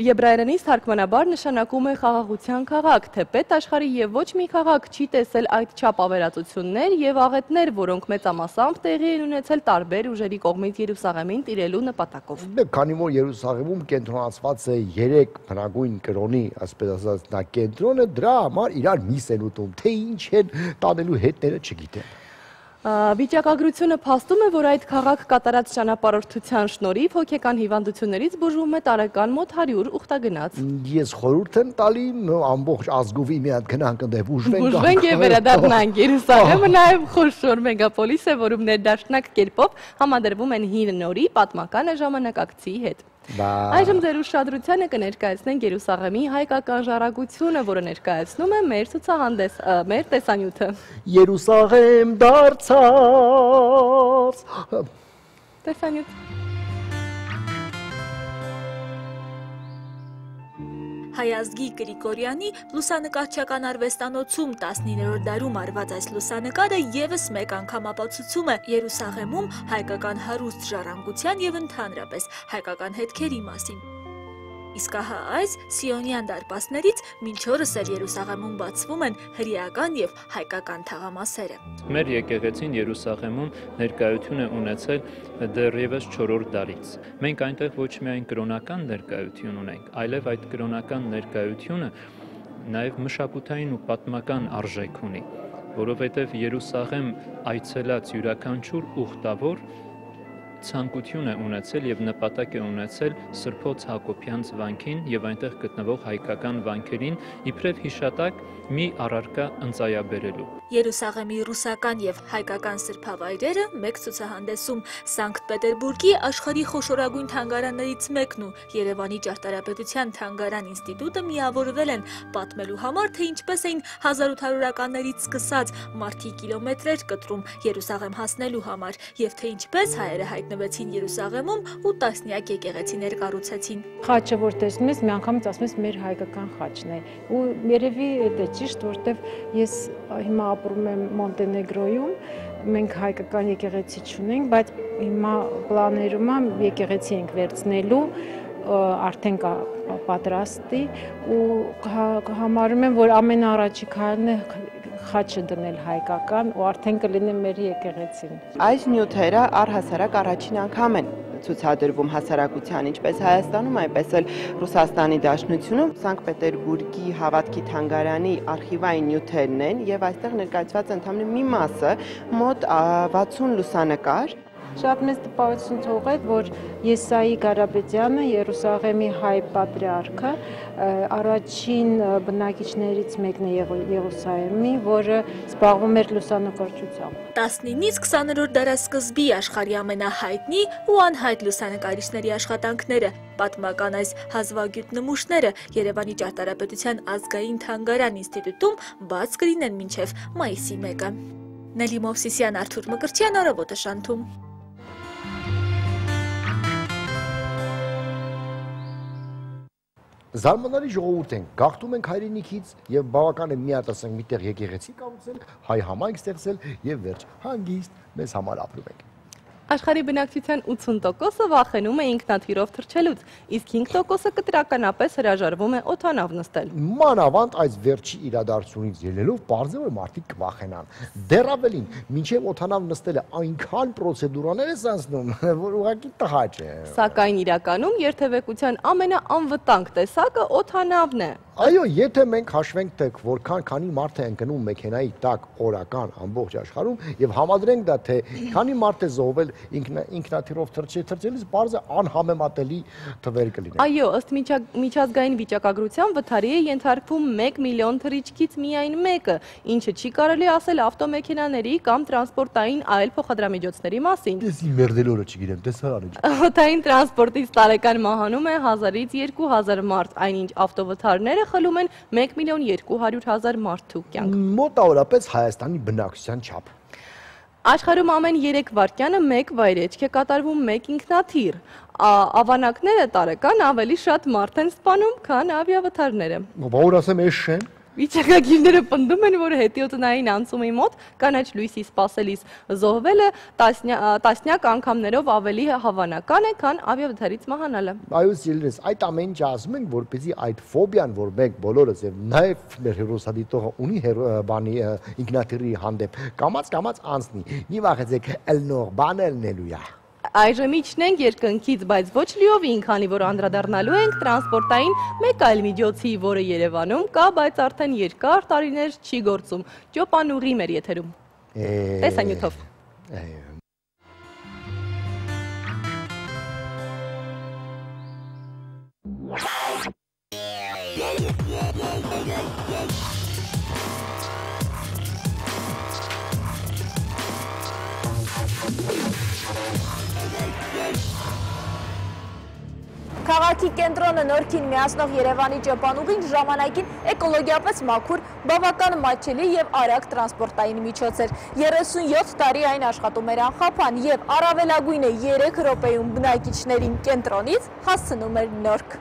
եբրայերենից թարգմանաբար նշանակում է խաղաղության քաղաք, թեպետ աշխարհի եւ ոչ մի քաղաք չի տեսել այդ չափ ավերածություններ եւ աղետներ, որոնք մեծամասամբ տեղի են ունեցել տարբեր ուժերի կողմից Երուսաղեմին տիրելու նպատակով։ Դե քանի որ Երուսաղեմում կենտրոնացված է 3 հնագույն կրոնի, ասպես ասած, նա կենտրոնը, դրա համար իրար միս են ուտում, թե ինչ են տանելու հետները չգիտեն։ Վիճակագրությունը փաստում է, որ այդ քաղաք կատարած ճանապարհորդության շնորհիվ հոգեկան հիվանդություններից բուժվում է տարեկան մոտ 100 ուխտագնաց։ Ես խորհուրդ եմ տալի ամբողջ ազգովի մի հատ գնանք այնտեղ բուժվենք եւ վերադառնանք Երուսաղեմը, նաեւ խոշոր մեգապոլիս է, որում ներդաշնակ կերպով համադրվում են հին նորի պատմական ժամանակակցի հետ։ Այժմ ձեր ուշադրությանը կներկայացնենք Երուսաղեմի հայկական ժառանգությունը, որը ներկայացնում է մեր ցուցահանդես, մեր տեսանյութը։ Երուսաղեմ դարձած տեսանյութ։ Հայազգի Գրիգորյանի լուսանկարչական արվեստանոցում 19-րդ դարում արված այս լուսանկարը եւս մեկ անգամ ապացուցում է Երուսաղեմում հայկական հարուստ ժառանգության եւ ընդհանրապես հայկական հետքերի մասին։ Իսկ ահա այս Սիոնյան դարպասներից մինչ օրս էլ Երուսաղեմում բացվում են հրեական եւ հայկական թաղամասերը։ Մեր եկեղեցին Երուսաղեմում ներկայություն է ունեցել դեռևս 4-րդ դարից։ Մենք այնտեղ ոչ միայն կրոնական ներկայություն ունենք, այլև այդ կրոնական ներկայությունը նաեւ մշակութային ու պատմական արժեք ունի, որովհետեւ Երուսաղեմ այցելած յուրաքանչյուր ուխտավոր ցանկություն է ունեցել եւ նպատակ է ունեցել Սրբոց Հակոբյանց վանքին եւ այնտեղ գտնվող հայկական վանքերին իբրև հիշատակ մի առարկա ընծայաբերելու։ Երուսաղեմի ռուսական եւ հայկական սրբավայրերը մեկ ցուցահանդեսում Սանկտ Պետերբուրգի աշխարհի խոշորագույն թանգարաններից մեկն ու Երևանի ճարտարապետության թանգարան ինստիտուտը միավորվել են պատմելու համար, թե ինչպես էին 1800-ականներից սկսած մարդիկ կիլոմետրեր կտրում Երուսաղեմ հասնելու համար եւ թե ինչպես հայերը հայտնվեցին Երուսաղեմում ու տասնյակ եկեղեցիներ կառուցեցին։ Խաչը որ տեսնում ես, մի անգամից ասում ես մեր հայկական խաչն է։ Ու երևի դա ճիշտ, որտեվ ես հիմա ապրում եմ Մոնտենեգրոյում, մենք հայկական եկեղեցի չունենք, բայց հիմա պլաներում եմ եկեղեցի ենք վերցնելու, արդեն կա պատրաստի ու համարում եմ, որ ամենաառաջի քայլն է խաչը դնել հայկական ու արդեն կլինի մեր եկեղեցին։ Այս նյութերը առհասարակ առաջին անգամ են ցուցադրվում հասարակության, ինչպես Հայաստանում, այնպես էլ Ռուսաստանի Դաշնությունում։ Սանկտ Պետերբուրգի հավատքի թանգարանի արխիվային նյութերն են եւ այստեղ ներկայացված ընդհանուր մի մասը մոտ 60 լուսանկար։ Շատ մեծ տպավորություն թողեց, որ Եսայի Ղարաբեդյանը, Երուսաղեմի հայ պատրիարքը, առաջին բնակիչներից մեկն է Երուսաղեմի, որը զբաղվում էր լուսանկարչությամբ։ 19-ից 20-րդ դարասկզբի աշխարհի ամենահայտնի ու անհայտ լուսանկարիչների աշխատանքները, պատմական այս հազվագյուտ նմուշները Երևանի ճարտարապետության ազգային թանգարան ինստիտուտում բաց կլինեն մինչև մայիսի 1-ը։ Նելի Մովսիսյան, Արթուր Մկրտչյան, Առավոտը Շանթում։ Զարմանալի ժողովուրդ ենք, գաղթում ենք հայրենիքից եւ բավական է միատեսենք միտեղ եկեղեցի կառուցել, հայ համայնք ստեղծել եւ վերջ հանգիստ մեզ համար ապրում ենք։ Աշխարհի բնակչության 80%-ը վախենում է ինքնաթիռով թռչելուց, իսկ 5%-ը կտրականապես հրաժարվում է օդանավ նստել։ Մանավանդ այս վերջի իրադարձությունից ելնելով պարզ է, որ մարդիկ կվախենան։ Դեռ ավելին, մինչև օդանավ նստելը այնքան պրոցեդուրաներ է անցնում, որ ուղղակի տհաճ է։ Սակայն իրականում երթևեկության ամենաանվտանգ տեսակը օդանավն է։ Այո, եթե մենք հաշվենք, թե որքան քանի մարդ է ընկնում մեքենայի տակ օրական ամբողջ աշխարհում եւ համադրենք դա, թե քանի մարդ է զոհվել ինքնաթիռով թռչելիս, բարձր անհամեմատելի թվեր կլինեն։ Այո, ըստ միջազգային վիճակագրության վթարի է ենթարկվում 1 միլիոն թռիչքից միայն մեկը, ինչը չի կարելի ասել ավտոմեքենաների կամ տրանսպորտային այլ փոխադրամիջոցների մասին։ Ես իմ մերդելորը չգիտեմ, տեսարանը։ Օդային տրանսպորտից տարեկան մահանում է 1000-ից 2000 մարդ, այնինչ ավտովթարները խլում են 1.200.000 մարդու կյանք։ Մոտավորապես Հայաստանի բնակչության չափ։ Աշխարհում ամեն 3 վայրկյանը մեկ վայրեջք է կատարվում մեկ ինքնաթիռ։ Ավանակները տարեկան ավելի շատ մարդ են սպանում, քան ավիավթարները։ Որ ասեմ, էս շեն։ Վիճակագիրները պնդում են, որ հետիոտնային անցումի մոտ կանաչ լույսի սպասելիս զոհվելը տասնյակ անգամներով ավելի հավանական է, քան ավիավթարից մահանալը։ Այո, սիրելիներս, այդ ամեն ինչ ասում ենք, որպեսզի այդ ֆոբիան, որ մենք բոլորս եւ նաեւ մեր հերոսադիտողը ունի բանի ինքնաթիռի հանդեպ, կամած անցնի։ Մի վախեցեք, ելնող բան ելնելու է։ Այժմ իջնենք երկնքից, բայց ոչ լիովին, քանի որ անդրադառնալու ենք տրանսպորտային մեկ այլ միջոցի, որը Երևանում կա, բայց արդեն երկար տարիներ չի գործում։ Ճոպանուղի մեր եթերում։ Տեսանյութով։ Քաղաքի կենտրոնը Նորքին միացնող Երևանի ճոպանուղին ժամանակին էկոլոգիապես մաքուր, բավական մատչելի եւ արագ տրանսպորտային միջոց էր։ 37 տարի այն աշխատում էր անխափան եւ առավելագույնը 3 րոպեում բնակիչներին կենտրոնից հասցնում էր Նորք։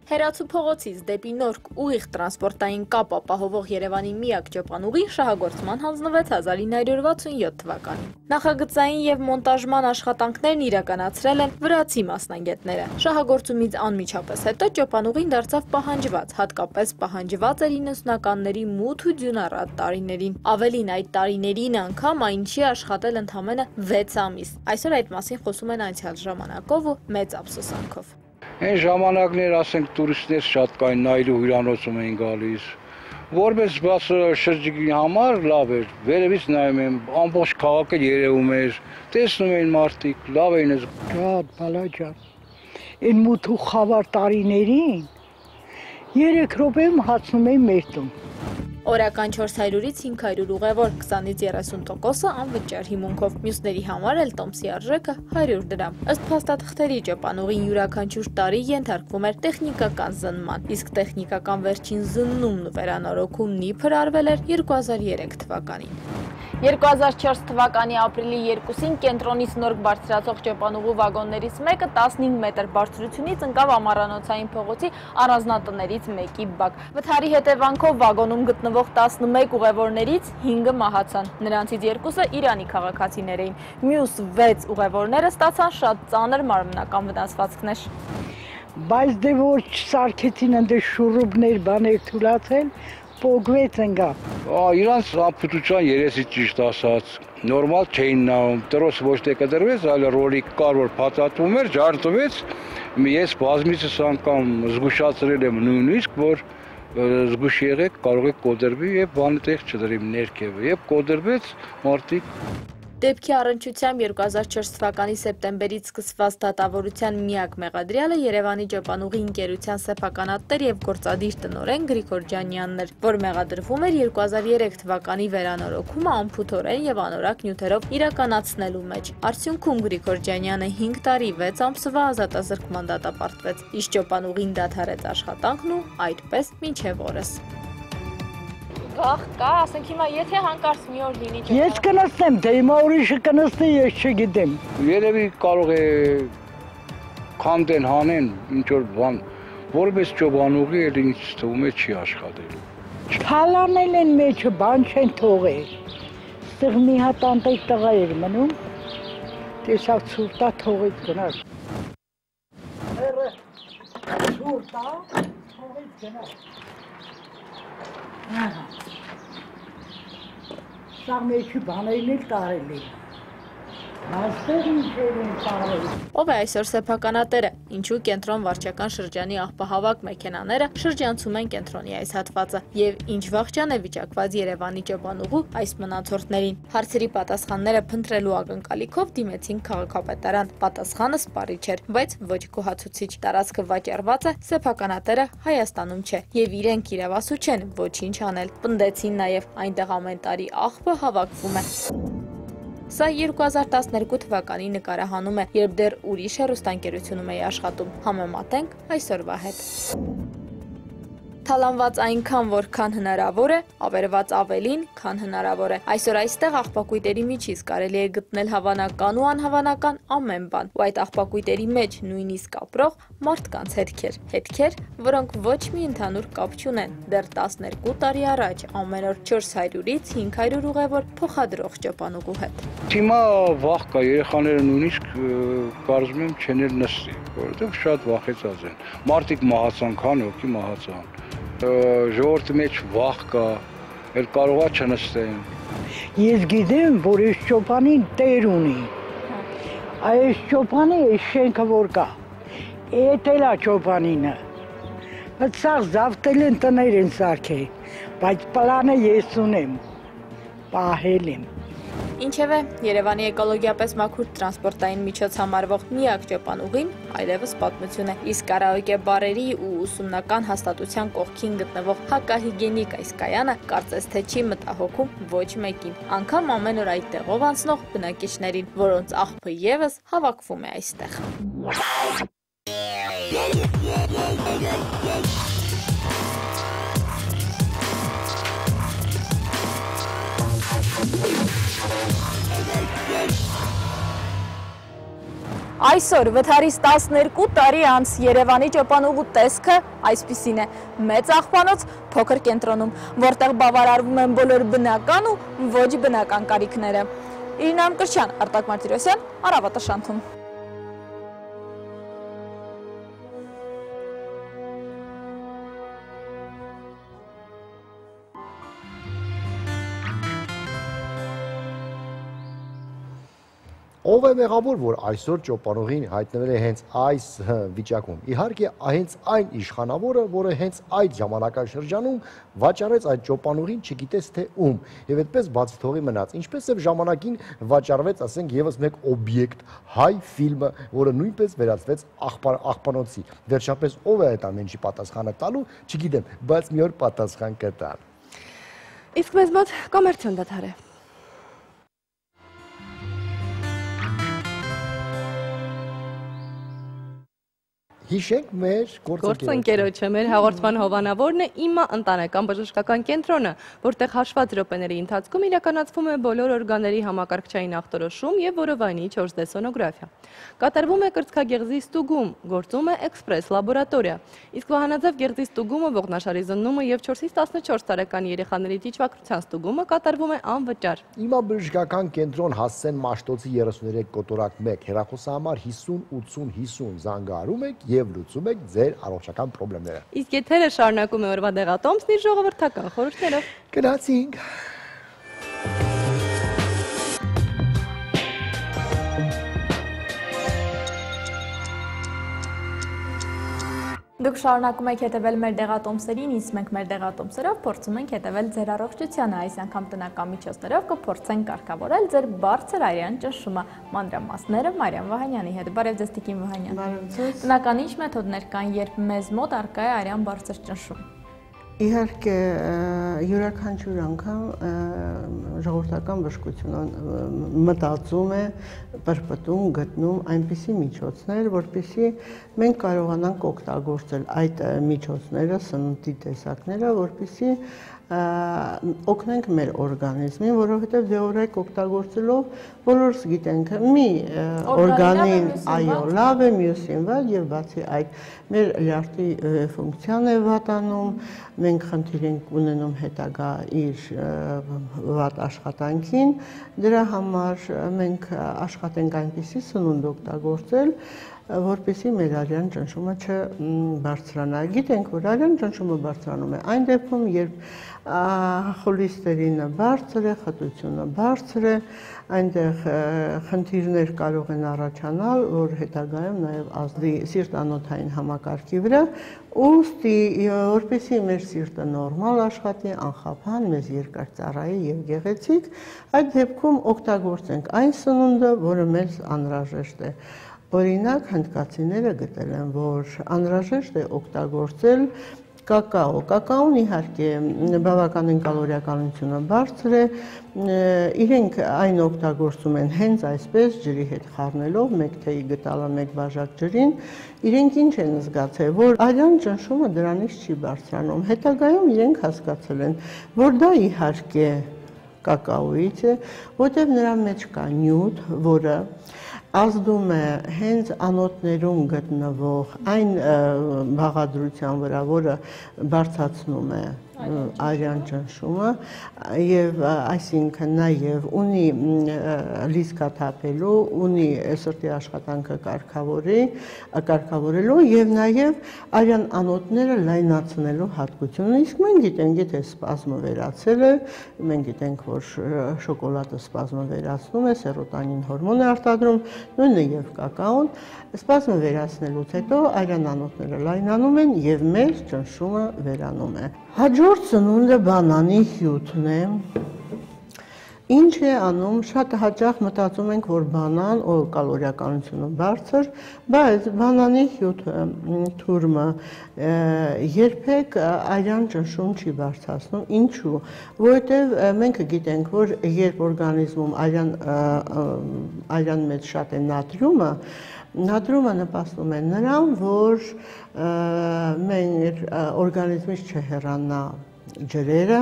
Հերացու փողոցից դեպի Նորք ուղիղ տրանսպորտային կապ ապահովող Երևանի միակ ճոպանուղին շահագործման հանձնվեց 1967 թվականին։ Նախագծային եւ մոնտաժման աշխատանքներն իրականացրել են վրացի մասնագետները։ Շահագործումից անմիջապես հետո ճոպանուղին դարձավ պահանջված, հատկապես պահանջված էր 90-ականների մութ ու ձյունառատ տարիներին։ Ավելին այդ տարիներին անգամ այն չի աշխատել ընդամենը 6 ամիս։ Այսօր այդ մասին խոսում են անցյալ ժամանակով ու մեծ ափսոսանքով։ Այն ժամանակներ, ասենք, տուրիստներ շատ կային, նայելու հյուրանոցում էին գալիս։ Որպես բաց շրջիկի համար լավ էր, վերևից նայում եմ, ամբողջ քաղաքը երևում էր, տեսնում էին մարդիկ, լավ էին ես։ Շատ բալաջան, այն մութ ու խավար տարիներին 3 րոպեում հասնում էին մեր տուն։ Օրական 400-ից 500 ուղևոր, 20-ից 30%-ը անվճար հիմունքով, մյուսների համար էլ տոմսի արժեքը 100 դրամ։ Ըստ փաստաթղթերի ճոպանուղին յուրաքանչյուր տարի ենթարկվում էր տեխնիկական զննման, իսկ տեխնիկական վերջին զննումն ու վերանորոգումն իբր արվել էր 2003 թվականին։ 2004 թվականի ապրիլի 2-ին կենտրոնից Նորք բարձրացող ճոպանուղու վագոններից մեկը 15 մետր բարձրությունից ընկավ ամառանոցային փողոցի առանձնատներից մեկի բակ։ Վթարի հետևանքով վագոնում գտնվող 11 ուղևորներից 5-ը մահացան, նրանցից 2-ը Իրանի քաղաքացիներ էին, մյուս 6 ուղևորները ստացան շատ ծանր մարմնական վնասվածքներ։ Բայց դե որ չսարքեցին ընդ շուրուբներ բաներ թուլացել, փոգվեց ընկա։ Իրանց ապուտության երեսից ճիշտ ասած, նորմալ չէին նայում, տրոս ոչ թե կդրվեց, այլ ռոլիկ կար, որ փաթաթվում էր, ջարդվեց, ես բազմիցս անգամ զգուշացրել եմ նույնիսկ, որ զգուշ եղեք, կարող եք կոդրվի եւ բանը տեղ չդրիմ ներքևը, եւ կոդրվեց մարդիկ։ Դեպքի առնչությամբ 2004 թվականի սեպտեմբերից սկսված դատավորության միակ մեղադրյալը Երևանի ճոպանուղի ընկերության սեփականատեր եւ գործադիր տնօրեն Գրիգոր Ջանյանն էր, որ մեղադրվում էր 2003 թվականի վերանորոգումը անփութորեն եւ անորակ նյութերով իրականացնելու մեջ։ Արդյունքում Գրիգոր Ջանյանը 5 տարի 6 ամսվա ազատազրկման դատապարտվեց, իսկ ճոպանուղին դադարեց աշխատանքն ու այդպես մինչեւ օրս։ Գաղ կա, ասենք հիմա եթե հանկարծ մի օր լինի ճոպանուղի։ Ես կնստեմ, թե հիմա ուրիշը կնստի, ես չգիտեմ։ Երևի կարող է քանդեն հանեն ինչ որ բան, որպես ճոպանուղի էլ ինձ թվում է չի աշխատելու։ Թալանել են մեջը, բան չեն թողել։ Ստեղ մի հատ անտիկ տղա էր մնում, տեսավ ցուրտա թողեց գնաց։ Հերը ցուրտա թողեց գնաց։ Սա մեջի բաներն էլ տարել են։ Ով է այսօր սեփականատերը, ինչու կենտրոն վարչական շրջանի աղբահավաք մեքենաները շրջանցում են կենտրոնի այս հատվածը եւ ինչ վախճան է վիճակված Երևանի ճոպանուղու այս մնացորդներին։ Հարցերի պատասխանները փնտրելու ակնկալիքով դիմեցին քաղաքապետարան։ Պատասխանը սպառիչ էր, բայց ոչ գոհացուցիչ։ Տարածքը վաճառված է, սեփականատերը Հայաստանում չէ եւ իրենք իրավասու չեն ոչինչ անել։ Պնդեցին նաեւ այնտեղ ամեն տարի աղբը հավաքվում է։ Սա 2012 թվականի նկարահանում է, երբ դեռ ուրիշ հեռուստաընկերությունում էի աշխատում, համեմատենք այսօրվա հետ։ Թալանված այնքան, որքան հնարավոր է, ավերված ավելին, քան հնարավոր է։ Այսօր այստեղ աղբակույտերի միջից կարելի է գտնել հավանական ու անհավանական ամեն բան, ու այդ աղբակույտերի մեջ նույնիսկ ապրող մարդկանց հետքեր, որոնք ոչ մի ընդհանուր կապ չունեն։ Դեռ 12 տարի առաջ ամեն օր 400-ից 500 ուղևոր փոխադրող ճոպանուղու հետ։ Հիմա վախ կա, երեխաները նույնիսկ կարծում եմ չեն էլ նստի, որովհետև շատ վախեցած են։ Մարդիկ մահացան, քան հոգի մահացան։ Ժողովրդի մեջ վախ կա, էլ կարողա չնստեն։ Ես գիտեմ, որ այս ճոպանին տեր ունի։ Այս ճոպանի այս շենքը որ կա, էդ էլ է ճոպանինը։ Բայց սա զավթել են տներ են սարքել, բայց պլանը ես ունեմ, պահել եմ։ Ինչևէ, Երևանի էկոլոգիապես մաքուր տրանսպորտային միջոց համարվող միակ ճոպանուղին այլևս պատմություն է, իսկ կարաոկե բարերի ու ուսումնական հաստատության կողքին գտնվող հակահիգիենիկ այս կայանը կարծես թե չի մտահոգում ոչ մեկին, անգամ ամեն օր այդ տեղով անցնող բնակիչներին, որոնց աղբը ևս հավաքվում է այստեղ։ Այսօր վթարից 12 տարի անց Երևանի ճոպանուղու տեսքը այսպիսին է՝ մեծ աղբանոց փոքր կենտրոնում, որտեղ բավարարվում են բոլոր բնական ու ոչ բնական կարիքները։ Իրինա Մկրտչյան, Արտակ Մարտիրոսյան, Առավոտաշանթում։ Ով է մեղավոր, որ այսօր ճոպանուղին հայտնվել է հենց այս վիճակում։ Իհարկե, հենց այն իշխանավորը, որը հենց այդ ժամանակաշրջանում վաճառեց այդ ճոպանուղին, չգիտես թե ում, եւ այդպես բացի թողի մնաց։ Ինչպես եւ ժամանակին վաճառվեց, ասենք, եւս մեկ օբյեկտ, հայ ֆիլմը, որը նույնպես վերածվեց աղբանոցի։ Վերջապես ով է այդ ամենի պատասխանը տալու, չգիտեմ, բայց մի օր պատասխան կտան։ Իսկ մեզ մոտ կոմերցիոն դադար է։ Հիշենք մեր գործընկերոջը, մեր հաղորդման հովանավորն է իմա ընտանեկան բժշկական կենտրոնը, որտեղ հաշված րոպեների ընթացքում իրականացվում է բոլոր օրգանների համակարգչային ախտորոշում եւ որովայնի 4D սոնոգրաֆիա։ Կատարվում է կրծքագեղձի ստուգում, գործում է էքսպրես լաբորատորիա, իսկ վահանաձև գեղձի ստուգումը, ողնաշարի զննումը եւ 4-ից 14 տարեկան երեխաների դիճվակրության ստուգումը կատարվում է անվճար։ Իմա բժշկական կենտրոն Հասցեն Մաշտոցի 33 կոտորակ 1 հեռախոսահամար 50 80 50 զանգահարում եք եւ լուծում եք ձեր առողջական խնդիրները։ Իսկ եթերը շարունակում է օրվա դեղատոմսն իր ժողովրդական խորհուրդներով։ Գնացինք։ Դուք շարունակում եք հետևել մեր դեղատոմսերին, իսկ մենք մեր դեղատոմսերով փորձում ենք հետևել ձեր առողջությանը, այս անգամ տնական միջոցներով կփորձենք կարգավորել ձեր բարձր արյան ճնշումը։ Մանրամասները Մարիամ Վահանյանի հետ։ Բարև ձեզ Տիկին Վահանյան։ Բարև ձեզ։ Տնական ինչ մեթոդներ կան, երբ մեզ մոտ առկա է արյան բարձր ճնշում։ Իհարկե յուրաքանչյուր անգամ ժողովրդական բժշկությունը մտածում է, պրպտում, գտնում այնպիսի միջոցներ, որպեսզի մենք կարողանանք օգտագործել այդ միջոցները, սննդի տեսակները, որպեսզի օգնենք մեր օրգանիզմին, որովհետև դեորայք օգտագործելով բոլորս գիտենք, մի օրգանին այո լավ է, մյուսին վատ եւ բացի այդ մեր լյարդի ֆունկցիան է վատանում, մենք խնդիր ենք ունենում հետագա իր վատ աշխատանքին, դրա համար մենք աշխատենք այնպիսի սնունդ օգտագործել, որպեսզի մեր արյան ճնշումը չբարձրանա։ Գիտենք, որ արյան ճնշումը բարձրանում է այն դեպքում, երբ խոլեստերինը բարձր է, խտությունը բարձր է, այնտեղ խնդիրներ կարող են առաջանալ, որ հետագայում նաև ազդի սիրտանոթային համակարգի վրա, ուստի որպեսզի մեր սիրտը նորմալ աշխատի, անխափան, մեզ երկար ծառայի եւ գեղեցիկ, այդ դեպքում օգտագործենք այն սնունդը, որը մեզ անհրաժեշտ է։ Օրինակ, հնդկացիները գտել են, որ անհրաժեշտ է օգտագործել կակաո։ Կակաոն իհարկե բավականին կալորիականությունը բարձր է, իրենք այն օգտագործում են հենց այսպես ջրի հետ խառնելով, մեկ թեյի գտալը մեկ բաժակ ջրին, իրենք ինչ են զգացել, որ արյան ճնշումը դրանից չի բարձրանում։ Հետագայում իրենք հասկացել են, որ դա իհարկե կակաոից է, որտեղ նրա մեջ կա նյութ, որը ազդում է հենց անոթներում գտնվող այն բաղադրության վրա, որը բարձրացնում է արյան ճնշումը եւ այսինքն նաեւ ունի լիցքաթափելու, ունի սրտի աշխատանքը կարգավորելու եւ նաեւ արյան անոթները լայնացնելու հատկություն։ Իսկ մենք գիտենք, եթե սպազմը վերացել է, մենք գիտենք, որ շոկոլադը սպազմը վերացնում է, սերոտոնին հորմոն է արտադրում, նույնը եւ կակաոն, սպազմը վերացնելուց հետո արյան անոթները լայնանում են եւ մեր ճնշումը վերանում է։ Հաջորդ սնունդը բանանի հյութն է։ Ինչ է անում, շատ հաճախ մտածում ենք, որ բանան ու կալորիականությունը բարձր, բայց բանանի հյութը, թուրմը երբեք արյան ճնշում չի բարձրացնում։ Ինչու՞։ Որովհետև մենք գիտենք, որ երբ օրգանիզմում արյան մեջ շատ է նատրիումը նպաստում է նրան, որ մեր օրգանիզմից չհեռանա ջրերը,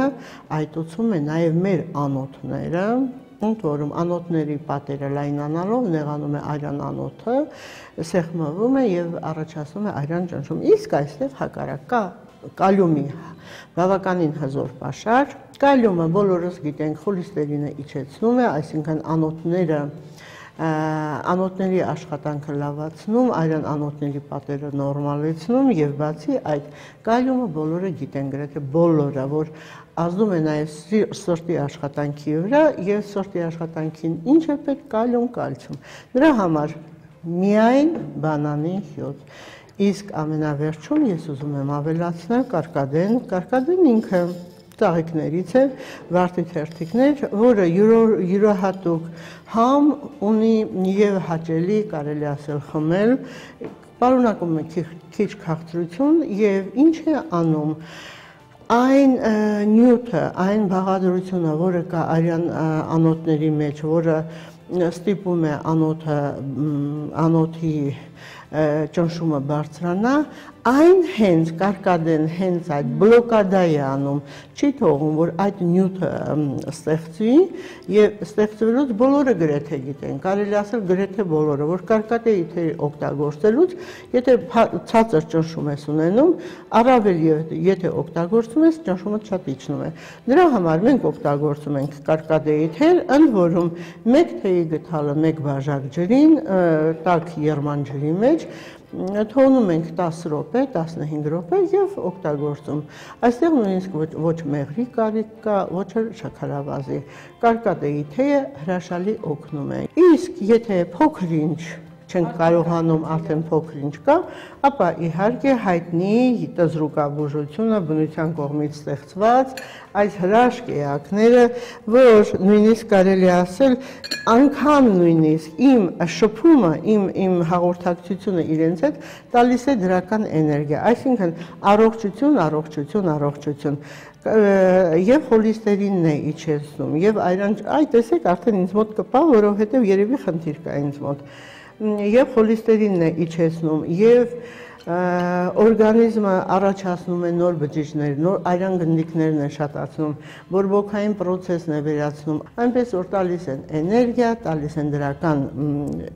այտուցում է նաև մեր անոթները, ընդ որում անոթների պատերը լայնանալով նեղանում է արյան անոթը, սեղմվում է եւ առաջացնում է արյան ճնշում։ Իսկ այստեղ հակառակ կա կալիումի բավականին հզոր պաշար։ Կալիումը բոլորս գիտենք խոլեստերինը իջեցնում է, այսինքն անոթների աշխատանքը լավացնում, արյան անոթների պատերը նորմալացնում եւ բացի այդ կալիումը բոլորը գիտեն, գրեթե բոլորը, որ ազդում է նաեւ սրտի աշխատանքի վրա եւ սրտի աշխատանքին ինչ է պետք կալիում, կալցիում։ Դրա համար միայն բանանի հյութ։ Իսկ ամենավերջում ես ուզում եմ ավելացնել կարկադեն ինքը ծաղիկներից է, վարդի թերթիկներ, որը յուրահատուկ համ ունի եւ հաճելի, կարելի ասել խմել, պարունակում է քիչ քաղցրություն եւ ինչ է անում այն նյութը, այն բաղադրությունը, որը կա արյան անոթների մեջ, որը ստիպում է անոթի ճնշումը բարձրանա, այն հենց կարկադեն հենց այդ բլոկադա է անում, չի թողում, որ այդ նյութը ստեղծվի եւ ստեղծվելուց բոլորը գրեթե գիտեն, կարելի ասել գրեթե բոլորը, որ կարկադեի թերի օգտագործելուց, եթե ցածր ճնշում ես ունենում, առավել եթե օգտագործում ես, ճնշումը շատ իջնում է։ Դրա համար մենք օգտագործում ենք կարկադեի թեր, ընդ որում մեկ թեյի գթալը մեկ բաժակ ջրին, տաք եռման ջրի մեջ թողնում ենք 10 րոպե, 15 րոպե եւ օգտագործում։ Այստեղ նույնիսկ ոչ մեղրի կարիք կա, ոչ շաքարավազի։ Կարկադեի թեյը հրաշալի օգնում է։ Իսկ եթե փոքր-ինչ չենք կարողանում արդեն փոքր-ինչ կա, ապա իհարկե հայտնի տզրուկաբուժությունը բնության կողմից ստեղծված այս հրաշք էակները, որ նույնիսկ կարելի ասել անգամ նույնիսկ իմ շփումը, իմ հաղորդակցությունը իրենց հետ տալիս է դրական էներգիա, այսինքն առողջություն եւ խոլեստերինն է իջեցնում եւ այ տեսեք արդեն ինձ մոտ կպա, որովհետեւ երևի խնդիր կա ինձ մոտ եւ խոլեստերինն է իջեցնում եւ օրգանիզմը առաջացնում է նոր բջիջներ, նոր արյան գնդիկներն է շատացնում, բորբոքային process-ն է վերացնում, այնպես որ տալիս են էներգիա, տալիս են դրական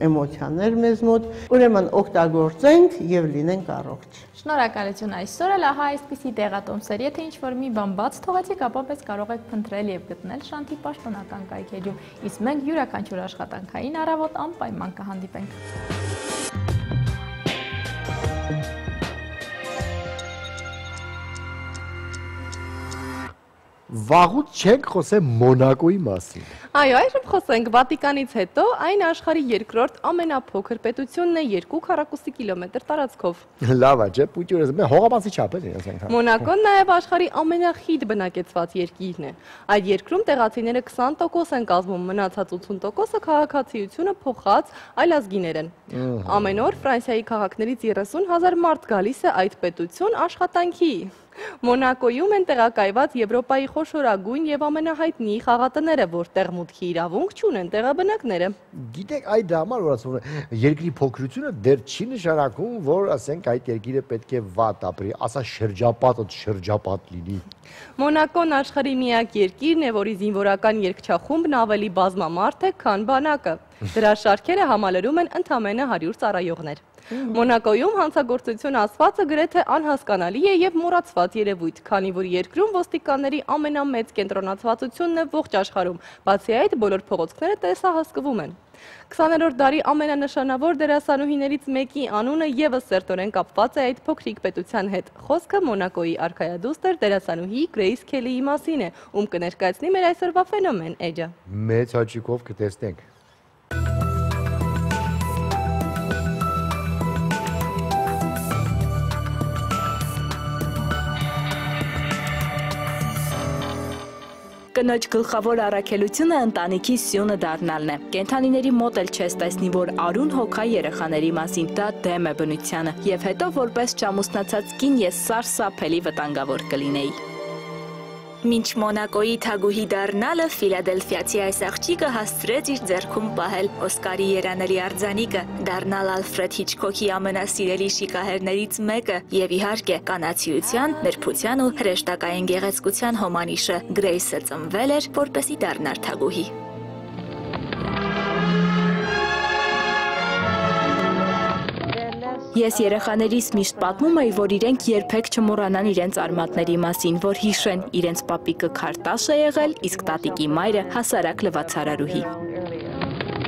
էմոցիաներ մեզ մոտ, ուրեմն օգտագործենք եւ լինենք առողջ։ Շնորհակալություն այսօր էլ ահա այսպիսի տեղատոմսեր, եթե ինչ-որ մի բան բաց թողեցիք, ապա պես կարող եք փնտրել եւ գտնել Շանթի պաշտոնական կայքերում, իսկ մենք յուրաքանչյուր աշխատանքային առավոտ անպայման կհանդիպենք։ Վաղուց չենք խոսել Մոնակոյի մասին։ Այո, այժմ խոսենք Վատիկանից հետո այն աշխարհի երկրորդ ամենափոքր պետությունն է 2 քառակուսի կիլոմետր տարածքով։ Լավ է, չէ՞, պուտյուրս մե հողամասի չափ է դրանց այնքան։ Մոնակոն նաև աշխարհի ամենախիտ բնակեցված երկիրն է։ Այդ երկրում տեղացիները 20% են կազմում, մնացած 80%-ը քաղաքացիությունը փոխած այլազգիներ են։ Ամեն օր Ֆրանսիայի քաղաքներից 30,000 մարդ գալիս է այդ պետություն աշխատանքի։ Մոնակոյում են տեղակայված Եվրոպայի խոշորագույն եւ ամենահայտնի խաղատները, որտեղ մուտքի իրավունք չունեն տեղաբնակները։ Գիտեք, այդ համար որ ասում են, երկրի փոքրությունը դեռ չի նշանակում, որ ասենք այդ երկիրը պետք է վատ ապրի, ասա շրջապատ լինի։ Մոնակոն աշխարհի միակ երկիրն է, որի զինվորական երգչախումբն ավելի բազմամարդ է, քան բանակը։ Դրա շարքերը համալրում են ընդամենը 100 ծառայողներ։ Մոնակոյում հանցագործություն ասվածը գրեթե անհասկանալի է եւ մոռացված երևույթ, քանի որ երկրում ոստիկանների ամենամեծ կենտրոնացվածությունն է ողջ աշխարհում, բացի այդ բոլոր փողոցները տեսահասկվում են։ 20-րդ դարի ամենանշանավոր դերասանուհիներից մեկի անունը եւս սերտորեն կապված է այդ փոքրիկ պետության հետ։ Խոսքը Մոնակոյի արքայադուստր դերասանուհի Գրեյս Քելիի մասին է, ում կներկայացնի մեր այսօրվա ֆենոմեն էջը։ Մեծ հաճույքով կտեսնենք։ կնոջ գլխավոր առաքելությունը ընտանիքի սյունը դառնալն է։ Կենդանիների մոտ էլ չես տեսնի, որ արուն հոգա երեխաների մասին, դա դեմ է բնությանը, եւ հետո որպես չամուսնացած կին ես սարսափելի վտանգավոր կլինեի։ Մինչ Մոնակոյի թագուհի դառնալը Ֆիլադելֆիացի այս աղջիկը հասցրեց իր ձեռքում պահել Օսկարի երանելի արձանիկը, դառնալ Ալֆրեդ Հիչքոքի ամենասիրելի շիկահերներից մեկը եւ իհարկե կանացիության, նրբության ու հրեշտակային գեղեցկության հոմանիշը Գրեյսը ծնվել էր, որպեսզի դառնար թագուհի։ Ես երեխաներիս միշտ պատմում էի, որ իրենք երբեք չմոռանան իրենց արմատների մասին, որ հիշեն իրենց պապիկը քարտաշ է եղել, իսկ տատիկի մայրը հասարակ լվացարարուհի։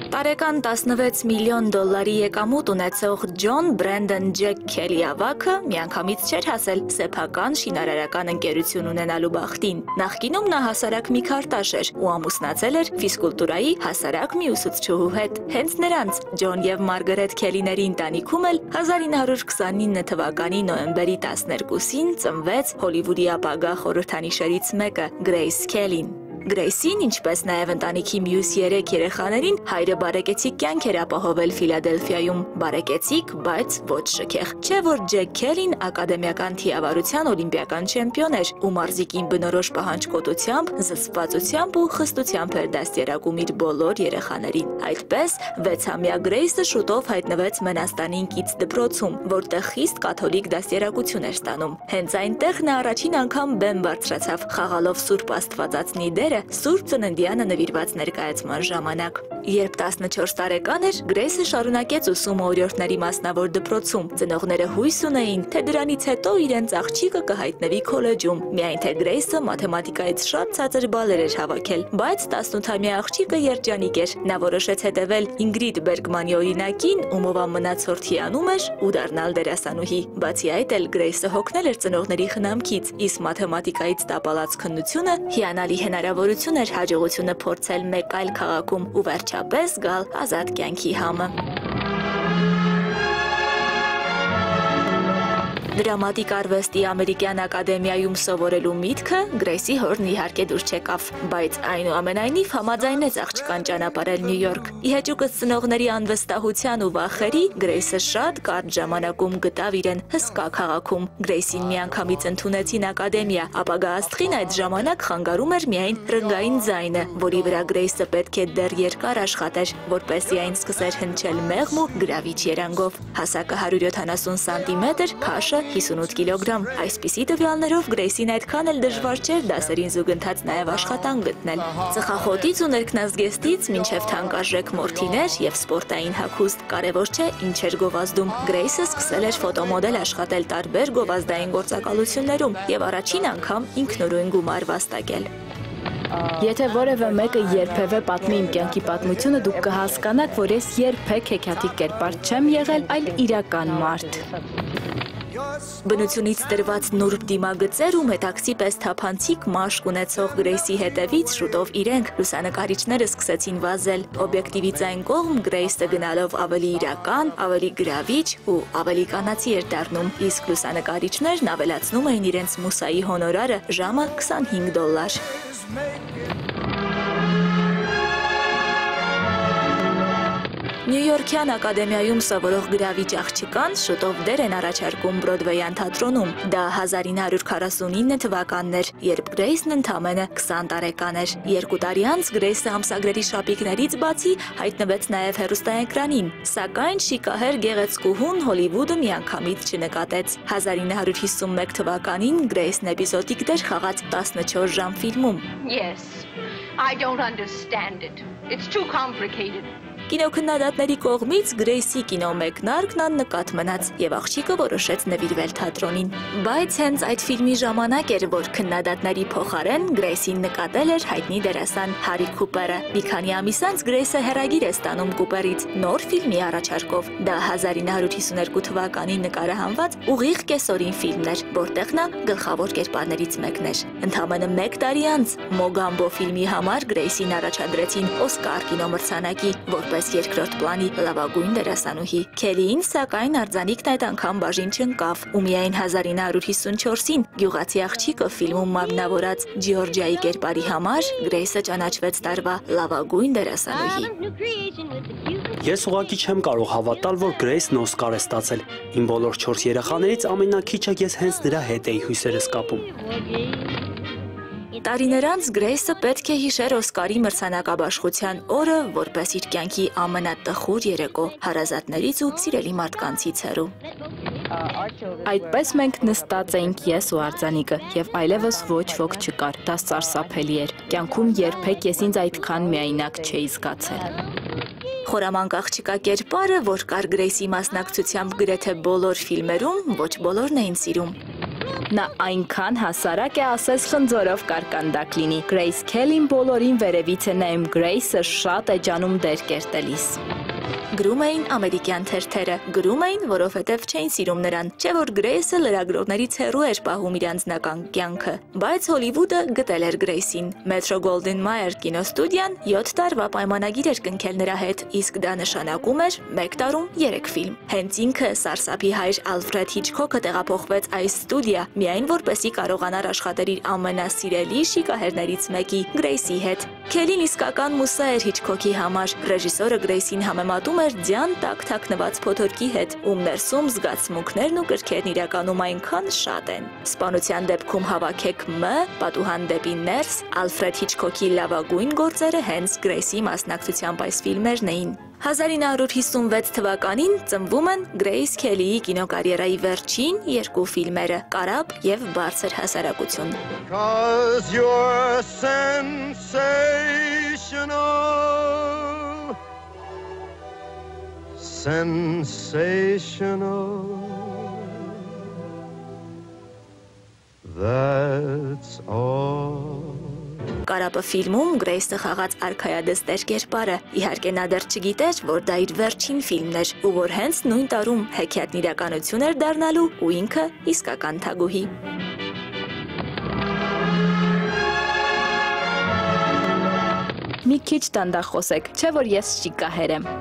Տարեկան 16 միլիոն դոլարի եկամուտ ունեցող Ջոն Բրենդոն Ջեք Քելի ավագը միանգամից չէր հասել սեփական շինարարական ընկերություն ունենալու բախտին։ Նախկինում նա հասարակ մի քարտաշ էր ու ամուսնացել էր ֆիզկուլտուրայի հասարակ մի ուսուցչուհու հետ։ Հենց նրանց Ջոն եւ Մարգարետ Քելիների ընտանիքում էլ 1929 թվականի նոյեմբերի 12-ին ծնվեց Հոլիվուդի ապագա խորհրդանիշերից մեկը՝ Գրեյս Քելին։ Գրեյսին, ինչպես նաև ընտանիքի մյուս 3 երեխաներին, հայրը բարեկեցիկ կյանք էր ապահովել Ֆիլադելֆիայում, բարեկեցիկ, բայց ոչ շքեղ։ Չէ՞ որ Ջեք Քելին ակադեմիական թիավարության օլիմպիական չեմպիոն էր ու մարզիկին բնորոշ պահանջկոտությամբ, զսպվածությամբ ու խստությամբ էր դաստիարակում իր բոլոր երեխաներին։ Այդպես 6-ամյա Գրեյսը շուտով հայտնվեց Մենաստանի ինքից դպրոցում, որտեղ խիստ կաթոլիկ դաստիարակություն էր ստանում։ Հենց այնտեղ նա առաջին անգամ բեմ բարձրացավ, խաղալով Սուրբ Աստվածածնի դերը Սուրբ Ծննդյանը նվիրված ներկայացման ժամանակ։ Երբ 14 տարեկան էր, Գրեյսը շարունակեց ուսումը օրիորդների մասնավոր դպրոցում։ Ծնողները հույս ունեին, թե դրանից հետո իրենց աղջիկը կհայտնվի քոլեջում, միայն թե Գրեյսը մաթեմատիկայից շատ ցածր բալեր էր հավաքել, բայց 18-ամյա աղջիկը երջանիկ էր։ Նա որոշեց հետևել Ինգրիդ Բերգմանի օրինակին, ումով ամնացորդ հիանում էր ու դառնալ դերասանուհի։ Բացի այդ էլ Գրեյսը հոգնել էր ծնողների խնամքից, իսկ մաթեմատիկայից տապալած քննությունը հիանալի հնարավորություն էր հաջողությունը փորձել մեկ այլ քաղաքում ու վերջապես գալ ազատ կյանքի համը։ Դրամատիկ արվեստի ամերիկյան ակադեմիայում սովորելու միտքը Գրեյսի հորն իհարկե դուր չեկավ, բայց այնուամենայնիվ համաձայնեց աղջկան ճանապարհել Նյու Յորք։ Ի հեճուկս ծնողների անվստահության ու վախերի Գրեյսը շատ կարճ ժամանակում գտավ իրեն հսկա քաղաքում։ Գրեյսին միանգամից ընդունեցին ակադեմիա, ապագա աստղին այդ ժամանակ խանգարում էր միայն ռնգային ձայնը, որի վրա Գրեյսը պետք է դեռ երկար աշխատեր, որպեսզի այն սկսեր հնչել մեղմ ու գրավիչ երանգով։ Հասակը 170 սանտիմետր, քաշը 58 կիլոգրամ։ Այսպիսի տվյալներով Գրեյսին այդքան էլ դժվար չէր դասերին զուգընթաց նաև աշխատանք գտնել։ Ծխախոտից ու ներքնազգեստից մինչև թանկարժեք մորթիներ եւ սպորտային հագուստ, կարևոր չէ ինչ էր գովազդում։ Գրեյսը սկսել էր ֆոտոմոդել աշխատել տարբեր գովազդային գործակալություններում եւ առաջին անգամ ինքնուրույն գումար վաստակել։ Եթե որևէ մեկը երբևէ պատմի իմ կյանքի պատմությունը, դուք կհասկանաք, որ ես երբեք հեքիաթիկ կերպար չեմ եղել, այլ իրական մարդ։ Բնությունից տրված նուրբ դիմագծեր ու մետաքսի պես թափանցիկ մաշկ ունեցող Գրեյսի հետևից շուտով իրենք լուսանկարիչները սկսեցին վազել։ Օբյեկտիվից այն կողմ Գրեյսը գնալով ավելի իրական, ավելի գրավիչ ու ավելի կանացի էր դառնում, իսկ լուսանկարիչներն ավելացնում էին իրենց մուսայի հոնորարը ժամը $25։ Նյույորքյան ակադեմիայում սովորող գրավիչ աղջկան շուտով դեր են առաջարկում Բրոդվեյան թատրոնում։ Դա 1949 թվականն էր, երբ Գրեյսն ընդամենը 20 տարեկան էր։ 2 տարի անց Գրեյսը ամսագրերի շապիկներից բացի հայտնվեց նաև հեռուստաէկրանին, սակայն շիկահեր գեղեցկուհուն Հոլիվուդը միանգամից չնկատեց։ 1951 թվականին Գրեյսն էպիզոդիկ դեր խաղաց 14 ժամ ֆիլմում։ Yes, I don't understand it. It's too complicated. Կինոքննադատների կողմից Գրեյսի կինոմեկնարկն աննկատ մնաց եւ աղջիկը որոշեց նվիրվել թատրոնին։ Բայց հենց այդ ֆիլմի ժամանակ էր, որ քննադատների փոխարեն Գրեյսին նկատել էր հայտնի դերասան Հարի Քուպերը։ Մի քանի ամիս անց Գրեյսը հեռագիր է ստանում Կուպերից նոր ֆիլմի առաջարկով։ Դա 1952 թվականին նկարահանված Ուղիղ կեսօրին ֆիլմն էր, որտեղ նա գլխավոր կերպարներից մեկն էր։ Ընդամենը 1 տարի անց Մոգամբո ֆիլմի համար Գրեյսին առաջադրեցին Օսկար կինոմրցանակի, որպես որպես երկրորդ պլանի լավագույն դերասանուհի։ Քելիին սակայն արձանիկն այդ անգամ բաժին չընկավ, ու միայն 1954-ին գյուղացի աղջիկը ֆիլմում մարմնավորած Ջիորջիայի կերպարի համար Գրեյսը ճանաչվեց տարվա լավագույն դերասանուհի։ Ես ուղղակի չեմ կարող հավատալ, որ Գրեյսն Օսկար է ստացել։ Իմ բոլոր 4 երեխաներից ամենակիչը ես հենց նրա հետ էի հույսերս կապում։ Տարիներ անց Գրեյսը պետք է հիշեր Օսկարի մրցանակաբաշխության օրը, որպես իր կյանքի ամենատխուր երեկո, հարազատներից ու սիրելի մարդկանցից հեռու։ Այդպես մենք նստած էինք ես ու արձանիկը, եւ այլևս ոչ ոք չկար, դա սարսափելի էր։ Կյանքում երբեք ես ինձ այդքան միայնակ չէի զգացել։ Խորամանկ աղջիկա կերպարը, որ կար Գրեյսի մասնակցությամբ գրեթե բոլոր ֆիլմերում, ոչ բոլորն էին սիրում։ Նա այնքան հասարակ է, ասես խնձորով կարկանդակ լինի։ Գրեյս Քելին բոլորին վերևից է նայում, Գրեյսը շատ է ջանում դեր կերտելիս։ Գրում էին ամերիկյան թերթերը, գրում էին, որովհետև չէին սիրում նրան, չէ որ Գրեյսը լրագրողներից հեռու էր պահում իր անձնական կյանքը, բայց Հոլիվուդը գտել էր Գրեյսին։ Մետրո Գոլդեն Մայեր կինոստուդիան 7 տարվա պայմանագիր էր կնքել նրա հետ, իսկ դա նշանակում էր 1 տարում 3 ֆիլմ։ Հենց ինքը սարսափի հայր Ալֆրեդ Հիչքոքը տեղափոխվեց այս ստուդիա, միայն որպեսզի կարողանար աշխատել իր ամենասիրելի շիկահերներից մեկի՝ Գրեյսի հետ։ Քելին իսկական մուսա էր Հիչքոքի համար։ Ռեժիսորը Գրեյսին համեմատում էր ձյան տակ թաքնված փոթորկի հետ, ում ներսում զգացմունքներն ու կրքերն իրականում այնքան շատ են։ Սպանության դեպքում հավաքեք Մ, պատուհան դեպի ներս, Ալֆրեդ Հիչքոքի լավագույն գործերը հենց Գրեյսի մասնակցությամբ այս ֆիլմերն էին։ 1956 թվականին ծնվում են Գրեյս Քելիի կինոկարիերայի վերջին 2 ֆիլմերը՝ Կարապ եւ Բարձր հասարակություն։ That's all. Կարապը ֆիլմում Գրեյսը խաղաց արքայադստեր կերպարը, իհարկե նա դեռ չգիտեր, որ դա իր վերջին ֆիլմն էր, ու որ հենց նույն տարում հեքիաթն իրականություն էր դառնալու ու ինքը իսկական թագուհի։ Մի քիչ դանդաղ խոսեք, չէ որ ես շիկահեր եմ։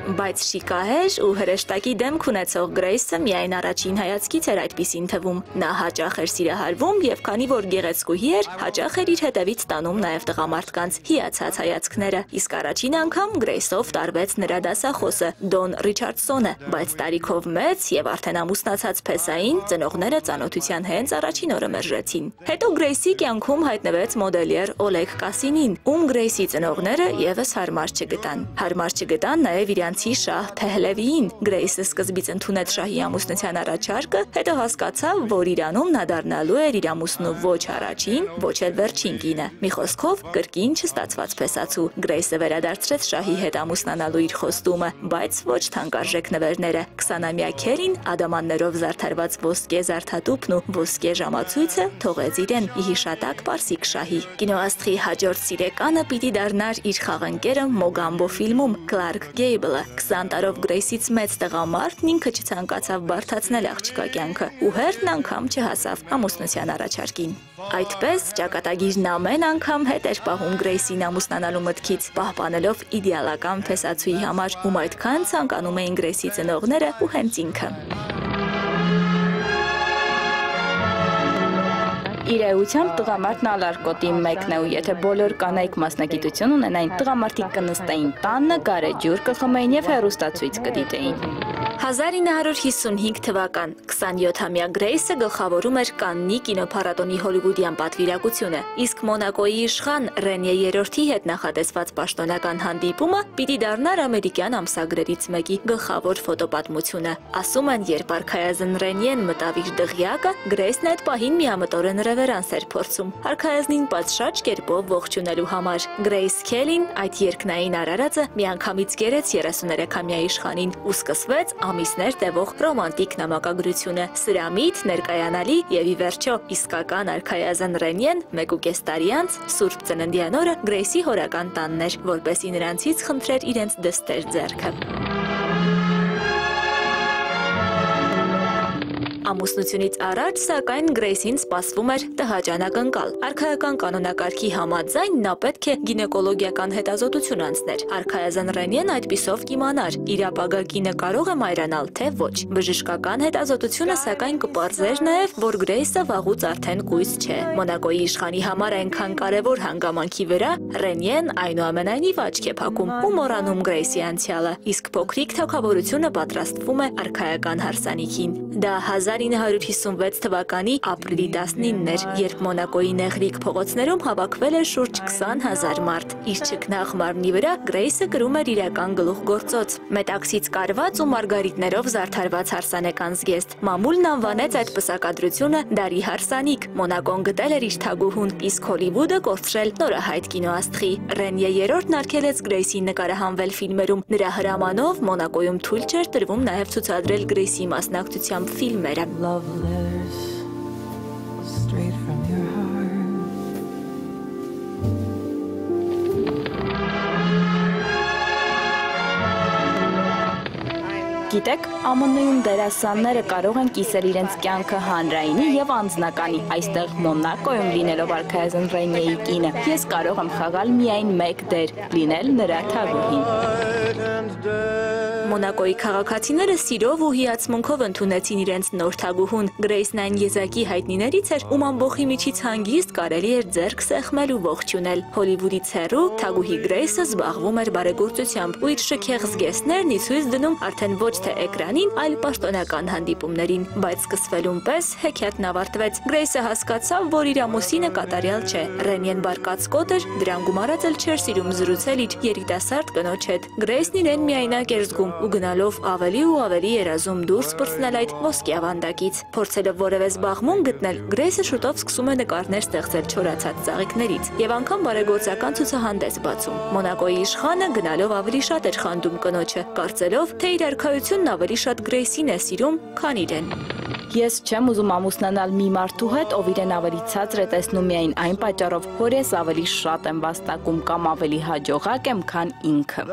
Բայց շիկահեր ու հրեշտակի դեմք ունեցող Գրեյսը միայն առաջին հայացքից էր այդպիսին թվում։ Նա հաճախ էր սիրահարվում եւ քանի որ գեղեցկուհի էր, հաճախ էր իր հետևից տանում նաեւ տղամարդկանց հիացած հայացքները։ Իսկ առաջին անգամ Գրեյսով տարվեց նրա դասախոսը Դոն Ռիչարդսոնը, բայց տարիքով մեծ եւ արդեն ամուսնացած փեսային ծնողները ծանոթության հենց առաջին օրը մերժեցին։ Հետո Գրեյսի կյանքում հայտնվեց մոդելյեր Օլեգ Կասինին, ում Գրեյսի ծնողները եւս հարմար չգտան։ Հարմար չգտան նաեւ իրանց Շահ Փեհլևիին։ Գրեյսը սկզբից ընդունեց շահի ամուսնության առաջարկը, հետո հասկացավ, որ Իրանում նա դառնալու էր իր ամուսնու ոչ առաջին, ոչ էլ վերջին կինը։ Մի խոսքով կրկին չստացված փեսացու։ Գրեյսը վերադարձրեց շահի հետ ամուսնանալու իր խոստումը, բայց ոչ թանկարժեք նվերները։ 20-ամյա Քելին ադամաններով զարդարված ոսկե զարդատուփն ու ոսկե ժամացույցը թողեց իրեն ի հիշատակ պարսիկ շահի։ Կինոաստղի հաջորդ սիրեկանը պիտի դառնար իր խաղընկերը Մոգամբո ֆիլմում Կլարկ Գեյբլը։ 20 տարով Գրեյսից մեծ տղամարդն ինքը չցանկացավ բարդացնել աղջկա կյանքը ու հերթն անգամ չհասավ ամուսնության առաջարկին։ Այդպես ճակատագիրն ամեն անգամ հետ էր պահում Գրեյսին ամուսնանալու մտքից, պահպանելով իդեալական փեսացուի համար, ում այդքան ցանկանում էին Գրեյսի ծնողները ու հենց ինքը։ Իր էությամբ տղամարդն ալարկոտի մեկն է ու եթե բոլոր կանայք մասնագիտություն ունենային, տղամարդիկ կնստեին տանը, գարեջուր կխմեին եւ հեռուստացույց կդիտեին։ 1955 թվական 27-ամյա Գրեյսը գլխավորում էր Կաննի կինոփառատոնի հոլիվուդյան պատվիրակությունը, իսկ Մոնակոյի իշխան Ռենյե III-ի հետ նախատեսված պաշտոնական հանդիպումը պիտի դառնար ամերիկյան ամսագրերից մեկի գլխավոր ֆոտոպատմությունը։ Ասում են, երբ արքայազն Ռենյեն մտավ իր դղյակը, Գրեյսն այդ պահին միամտորեն ռևերանս էր փորձում, արքայազնին պատշաճ կերպով ողջունելու համար։ Գրեյս Քելին այդ երկնային արարածը միանգամից գերեց 33-ամյա իշխանին ու սկսվեց ամիսներ տևող ռոմանտիկ նամակագրությունը, սրամիտ, ներկայանալի եւ ի վերջո իսկական արքայազն Ռենյեն 1.5 տարի անց Սուրբ Ծննդյան օրը Գրեյսի հորական տանն էր, որպեսզի նրանցից խնդրեր իրենց դստեր ձեռքը։ Ամուսնությունից առաջ, սակայն Գրեյսին սպասվում էր տհաճ ակնկալ։ Արքայական կանոնակարգի համաձայն նա պետք է գինեկոլոգիական հետազոտություն անցներ։ Արքայազն Ռենիեն այդպիսով կիմանար՝ իր ապագա կինը կարող է մայրանալ, թե ոչ։ Բժշկական հետազոտությունը սակայն կպարզեր նաև, որ Գրեյսը վաղուց արդեն կույս չէ։ Մոնակոյի իշխանի համար այնքան կարևոր հանգամանքի վրա Ռենիեն այնուամենայնիվ աչք է փակում ու մոռանում Գրեյսի անցյալը, իսկ փոքրիկ թագավորությունը պատրաստվում է արքայական հարսանիքին։ Դա 1956 թվականի ապրիլի 19-ն էր, երբ Մոնակոյի նեղրիկ փողոցներում հավաքվել էր շուրջ 20,000 մարդ։ Իր չքնաղ մարմնի վրա Գրեյսը կրում էր իրական գլուխգործոց։ Մետաքսից կարված ու մարգարիտներով զարդարված հարսանեկան զգեստ։ Մամուլն անվանեց այդ պսակադրությունը դարի հարսանիք։ Մոնակոն գտել էր իր թագուհուն, իսկ Հոլիվուդը կորցրել նորահայտ կինոաստղի։ Ռենիե երրորդն արգելեց Գրեյսին նկարահանվել ֆիլմերում։ Նրա հրամանով Մոնակոյում թույլ չէր տրվում նաև ցուցադրել Գրեյսի մասնակցությամբ ֆիլմերը։ Գիտեք, ԱՄՆ-ում դերասանները կարող են կիսել իրենց կյանքը հանրայինի եւ անձնականի։ Այստեղ Մոնակոյում լինելով արքայազն Ռենիեի կինը, ես կարող եմ խաղալ միայն մեկ դեր՝ լինել նրա թագուհին։ Մոնակոյի քաղաքացիները սիրով ու հիացմունքով ընդունեցին իրենց նոր թագուհուն։ Գրեյսն այն եզակի հայտնիներից էր, ում ամբողջի միջից հանգիստ կարելի էր ձեռք սեղմել ու ողջունել։ Հոլիվուդից հեռու թագուհի Գրեյսը զբաղվում էր բարեգործությամբ ու իր շքեղ զգեստներն ի ցույց դնում արդեն ոչ թե էկրանին, այլ պաշտոնական հանդիպումներին, բայց սկսվելուն պես հեքիաթն ավարտվեց։ Գրեյսը հասկացավ, որ իր ամուսինը կատարյալ չէ։ Ռենիեն բարկացկոտ էր, դրան գումարած էլ չէր սիրում զրուցել իր երիտասարդ կնոջ հետ։ Գրեյսն իրեն միայնակ էր զգում ու գնալով ավելի ու ավելի երազում դուրս պրծնել այդ ոսկե ավանդակից։ Փորձելով որևէ զբաղմունք գտնել, Գրեյսը շուտով սկսում է նկարներ ստեղծել չորացած ծաղիկներից եւ անգամ բարեգործական ցուցահանդես բացում։ Մոնակոյի իշխանը գնալով ավելի շատ էր խանդում կնոջը, կարծելով, թե իր արքայությունն ավելի շատ Գրեյսին է սիրում, քան իրեն։ Ես չեմ ուզում ամուսնանալ մի մարդու հետ, ով իրեն ավելի ցածր է տեսնում միայն այն պատճառով, որ ես ավելի շատ եմ վաստակում կամ ավելի հաջողակ եմ, քան ինքը։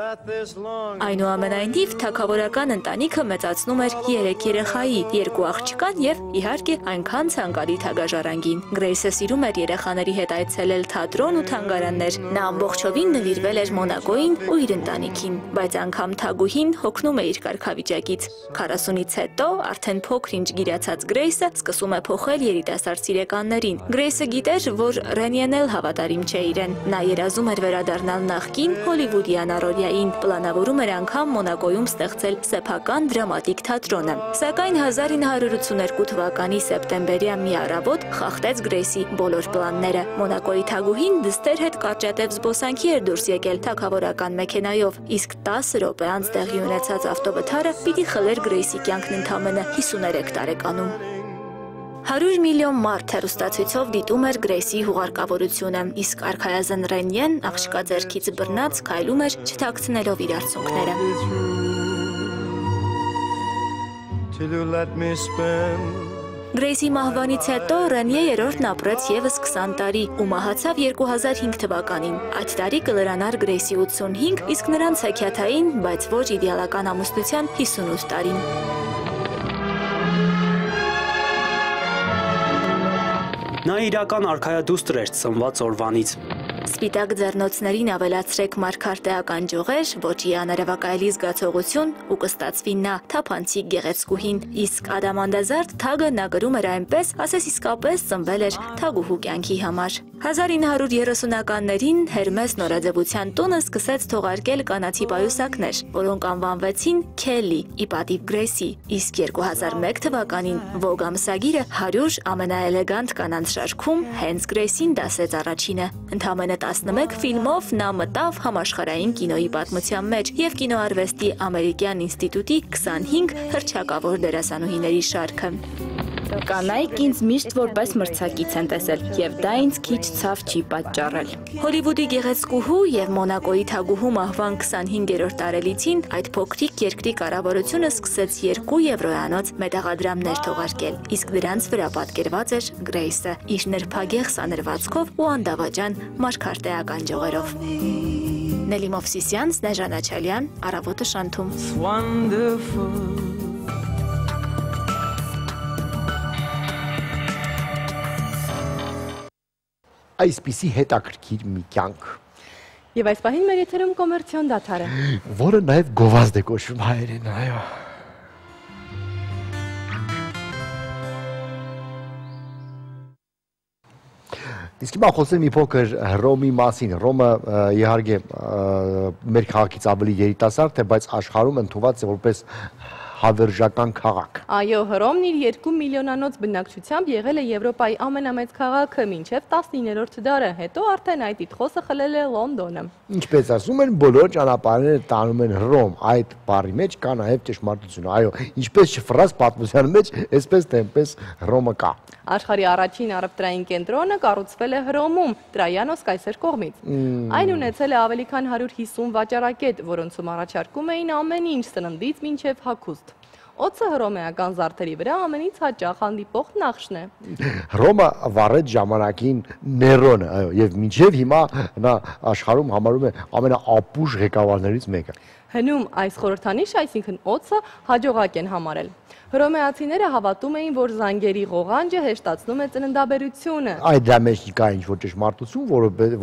Այնուամենայնիվ, թագավորական ընտանիքը մեծացնում էր 3 երեխայի, 2 աղջկան եւ իհարկե այնքան ցանկալի թագաժառանգին։ Գրեյսը սիրում էր երեխաների հետ այցելել թատրոն ու թանգարաններ։ Նա ամբողջովին նվիրվել էր Մոնակոյին ու իր ընտանիքին, բայց անգամ թագուհին հոգնում է իր կարգավիճակից։ 40-ից հետո արդեն փոքր-ինչ գիրացած Գրեյսը սկսում է փոխել երիտասարդ սիրեկաններին։ Գրեյսը գիտեր, որ Ռենիեն էլ հավատարիմ չէ իրեն։ Նա երազում էր վերադառնալ նախկին հոլիվուդյան առօրյային, պլանավորում էր անգամ Մոնակոյում ստեղծել սեփական դրամատիկ թատրոնը։ Սակայն 1982 թվականի սեպտեմբերյան մի առավոտ խախտեց Գրեյսի բոլոր պլանները։ Մոնակոյի թագուհին դստեր հետ կարճատև զբոսանքի էր դուրս եկել թագավորական մեքենայով, իսկ 10 րոպե անց տեղի ունեցած ավտովթարը պիտի խլեր Գրեյսի կյանքն ընդամենը 53 տարեկանում։ 100 միլիոն մարդ հեռուստացույցով դիտում էր Գրեյսի հուղարկավորությունը, իսկ արքայազն Ռենիեն աղջկա ձեռքից բռնած քայլում էր չթաքցնելով իր արցունքները։ Գրեյսի մահվանից հետո Ռենիե երրորդն ապրեց եւս 20 տարի ու մահացավ 2005 թվականին։ Այդ տարի կլրանար Գրեյսի 85, իսկ նրանց հեքիաթային, բայց ոչ իդեալական ամուսնության 58 տարին։ Նա իրական արքայադուստր էր ծնված օրվանից։ Սպիտակ ձեռնոցներին ավելացրեք մարգարտեական ջողեր, ոճի աներևակայելի զգացողություն ու կստացվի նա թափանցիկ գեղեցկուհին, իսկ ադամանդազարդ թագը նա գրում էր այնպես, ասես իսկապես ծնվել էր թագուհու կյանքի համար։ 1930-ականներին Հերմես նորաձևության տունը սկսեց թողարկել կանացի պայուսակներ, որոնք անվանվեցին Քելի՝ ի պատիվ Գրեյսի, իսկ 2001 թվականին Vogue ամսագիրը 100 ամենաէլեգանտ կանանց շարքում հենց Գրեյսին դասեց առաջինը։ Ընդամենը 11 ֆիլմով նա մտավ համաշխարհային կինոյի պատմության մեջ եւ կինոարվեստի ամերիկյան ինստիտուտի 25 հռչակավոր դերասանուհիների շարքը։ Կանայք ինձ միշտ որպես մրցակից են տեսել, եւ դա ինձ քիչ ցավ չի պատճառել։ Հոլիվուդի գեղեցկուհու եւ Մոնակոյի թագուհու մահվան 25-րդ տարելիցին այդ փոքրիկ երկրի կառավարությունը սկսեց 2 եվրոյանոց մետաղադրամներ թողարկել, իսկ դրանց վրա պատկերված էր Գրեյսը իր նրբագեղ սանրվածքով ու անդավաճան մարգարտեական ջողերով։ Նելի Մովսիսյան, Սնեժան Աչալյան, Առավոտը շանթում։ այսպիսի հետաքրքիր մի կյանք։ Եվ այս պահին մեր եթերում կոմերցիոն դադար է։ Որը նաև գովազդ է կոչվում հայերեն, այո։ Իսկ հիմա խոսեմ մի փոքր Հռոմի մասին։ Հռոմը իհարկե մեր քաղաքից ավելի երիտասարդ է, բայց աշխարհում ընդունված է որպես հավերժական քաղաք։ Այո, Հռոմն իր 2 միլիոնանոց բնակչությամբ եղել է Եվրոպայի ամենամեծ քաղաքը մինչև 19-րդ դարը, հետո արդեն այդ տիտղոսը խլել է Լոնդոնը։ Ինչպես ասում են, բոլոր ճանապարհները տանում են Հռոմ, այդ բառի մեջ կա նաև ճշմարտություն։ Այո, ինչպես շֆրած պատմության մեջ, այսպես թե այնպես Հռոմը կա։ Աշխարհի առաջին առևտրային կենտրոնը կառուցվել է Հռոմում Տրայանոս կայսեր կողմից։ Այն ունեցել է ավելի քան 150 վաճառակետ, որոնցում առաջարկում էին ամեն ինչ սննդից մինչև հագուստ։ Օձը հռոմեական զարդերի վրա ամենից հաճախ հանդիպող նախշն է։ Հռոմը վառեց ժամանակին Ներոնը, այո, եւ մինչև հիմա նա աշխարհում համարում է ամենաապուժ ղեկավարներից մեկը։ Հնում այս խորհրդանիշը, այսինքն օձը, հաջողակ են համարել։ Հռոմեացիները հավատում էին, որ զանգերի ղողանջը հեշտացնում է ծննդաբերությունը։ Այդ դրա մեջ կա ինչ-որ ճշմարտություն,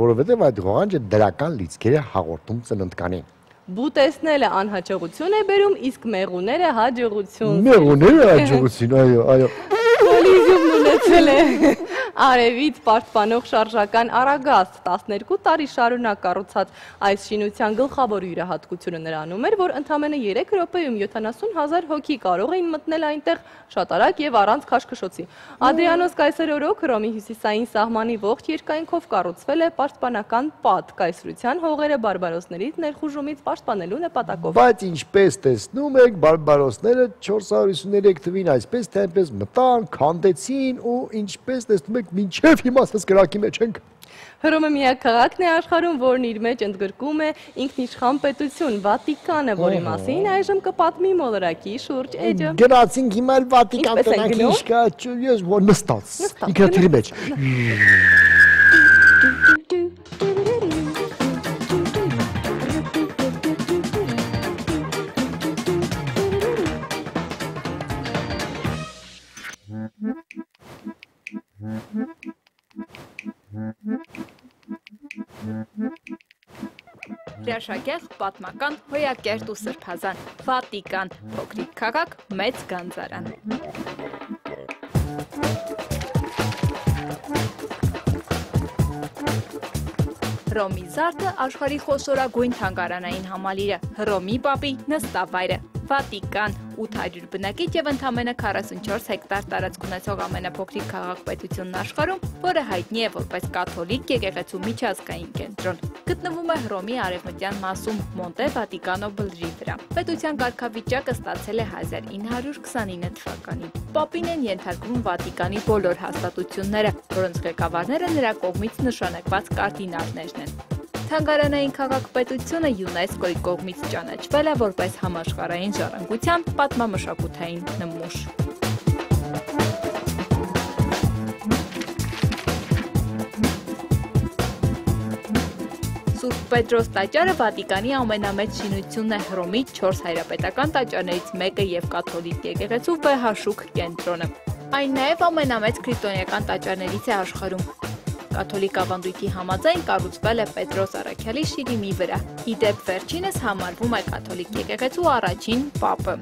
որովհետև այդ ղողանջը դրական լիցքեր է հաղորդում ծննդկանին։ Բու տեսնելը անհաջողություն է բերում, իսկ մեղուները հաջողություն։ Մեղուները հաջողություն, այո, այո։ Կոլիզիումն ունեցել է արևից պաշտպանող շարժական արագաստ, 12 տարի շարունակ կառուցած այս շինության գլխավոր յուրահատկությունը նրանում էր, որ ընդամենը 3 րոպեում 70,000 հոգի կարող էին մտնել այնտեղ շատ արագ եւ առանց քաշքշոցի։ Ադրիանոս կայսեր օրոք Հռոմի հյուսիսային սահմանի ողջ երկայնքով կառուցվել է պաշտպանական պատ, կայսրության հողերը բարբարոսներից ներխուժումից պաշտպանելու նպատակով։ Բայց ինչպես տեսնում եք, բարբարոսները 453 թվին այսպես թե այնպես մտան, քանդեցին ու ինչպես տեսնում եք, մինչև հիմա ասես կրակի մեջ ենք։ Հռոմը միակ քաղաքն է աշխարհում, որն իր մեջ ընդգրկում է ինքնիշխան պետություն, Վատիկանը, որի մասին այժմ կպատմի մոլորակի շուրջ էջը։ Գնացինք հիմա էլ Վատիկան տնանքի իշկա, ես որ նստած, ինքնաթիռի մեջ։ Հրաշագեղ, պատմական, հոյակերտ ու սրբազան, Վատիկան, փոքրիկ քաղաք, մեծ գանձարան։ Հռոմի զարդը աշխարհի խոշորագույն թանգարանային համալիրը, Հռոմի պապի նստավայրը, Վատիկան, 800 բնակիչ եւ ընդամենը 44 հեկտար տարածք ունեցող ամենափոքրիկ քաղաք-պետությունն աշխարհում, որը հայտնի է որպես կաթոլիկ եկեղեցու միջազգային կենտրոն։ Գտնվում է Հռոմի արևմտյան մասում, Մոնտե Վատիկանո բլրի վրա։ Պետության կարգավիճակը ստացել է 1929 թվականին։ Պապին են ենթարկվում Վատիկանի բոլոր հաստատությունները, որոնց ղեկավարները նրա կողմից նշանակված կարդինալներն են։ Թանգարանային քաղաք-պետությունը ՅՈՒՆԵՍԿՕ-ի կողմից ճանաչվել է որպես համաշխարհային ժառանգության պատմամշակութային նմուշ։ Սուրբ Պետրոս տաճարը Վատիկանի ամենամեծ շինությունն է, Հռոմի 4 հայրապետական տաճարներից մեկը եւ կաթոլիկ եկեղեցու վեհաշուք կենտրոնը։ Այն նաեւ ամենամեծ քրիստոնեական տաճարներից է աշխարհում։ Կաթոլիկ ավանդույթի համաձայն կառուցվել է Պետրոս Առաքյալի շիրիմի վրա։ Իդեպ վերջինս համարվում է կաթոլիկ եկեղեցու առաջին պապը։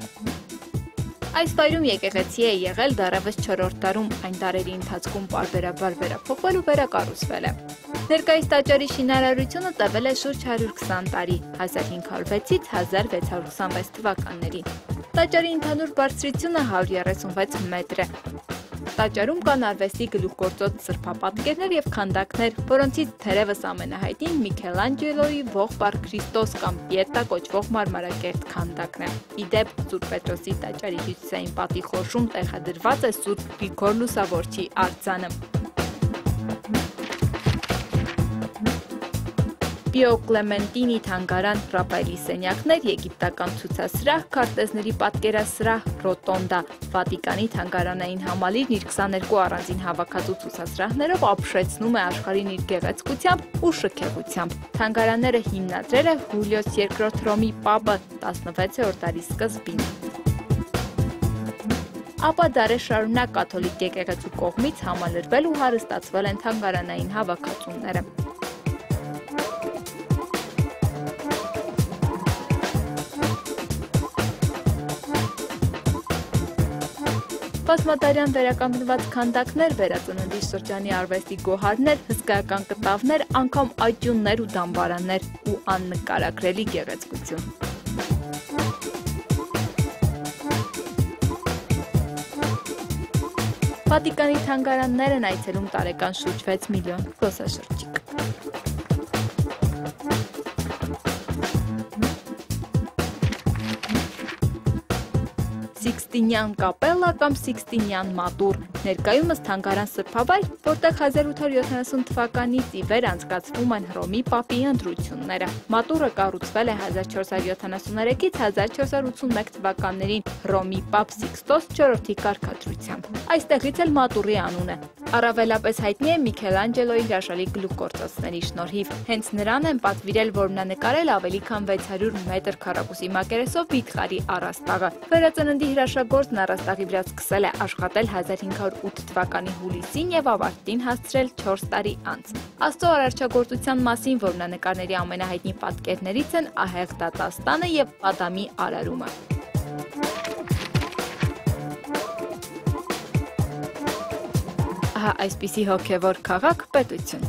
Այս վայրում եկեղեցի է եղել դեռևս 4-րդ դարում, այն դարերի ընթացքում պարբերաբար վերափոխվել ու վերակառուցվել է։ Ներկայիս տաճարի շինարարությունը տևել է շուրջ 120 տարի, 1506-ից 1626 թվականներին։ Տաճարի ընդհանուր բարձրությունը 136 մետր է։ Տաճարում կան արվեստի գլուխգործոց սրբապատկերներ եւ քանդակներ, որոնցից թերևս ամենահայտնին Միքելանջելոյի ողջ Պար Քրիստոս կամ Պիետա կոչվող մարմարակերտ քանդակն է։ Իդեպ Սուրբ Պետրոսի տաճարի հյուսիսային պատի խորշում տեղադրված է Սուրբ Գրիգոր Լուսավորչի արձանը։ Պիո Կլեմենտինի թանգարան, Ռապայելի սենյակներ, եգիպտական ցուցասրահ, քարտեզների պատկերասրահ, ռոտոնդա, Վատիկանի թանգարանային համալիրն իր 22 առանձին հավաքածու ցուցասրահներով ապշեցնում է աշխարհին իր գեղեցկությամբ ու շքեղությամբ։ Թանգարանները հիմնադրել է Հուլիոս II Հռոմի պապը 16-րդ դարի սկզբին։ ապա դարեր շարունակ կաթոլիկ եկեղեցու կողմից համալրվել ու հարստացվել են թանգարանային հավաքածուները։ Բազմադարյան վերականգնված քանդակներ, վերածննդի շրջանի արվեստի գոհարներ, հսկայական կտավներ, անգամ աճյուններ ու դամբարաններ ու աննկարագրելի գեղեցկություն։ Վատիկանի թանգարաններ են այցելում տարեկան շուրջ 6 միլիոն զբոսաշրջիկ։ Սիքստինյան կապելլա կամ Սիքստինյան մատուռ, ներկայումս թանգարան սրբավայր, որտեղ 1870 թվականից ի վեր անցկացվում են Հռոմի պապի ընտրությունները։ Մատուռը կառուցվել է 1473-ից 1481 թվականներին Հռոմի պապ Սիքստոս IV-ի կարգադրությամբ։ Այստեղից էլ մատուռի անունը։ Առավելապես հայտնի է Միքելանջելոյի հրաշալի գլուխգործոցների շնորհիվ։ Հենց նրան են պատվիրել, որ նա նկարել ավելի քան 600 մետր քառակուսի մակերեսով վիթխարի առաստաղը։ Վերածննդի հրաշագործն առաստաղի վրա սկսել է աշխատել 1508 թվականի հուլիսին եւ ավարտին հասցրել 4 տարի անց։ Աստծո արարչագործության մասին որմնանկարների ամենահայտնի պատկերներից են ահեղ դատաստանը եւ Ադամի արարումը։ Ահա այսպիսի հոգևոր քաղաք պետություն։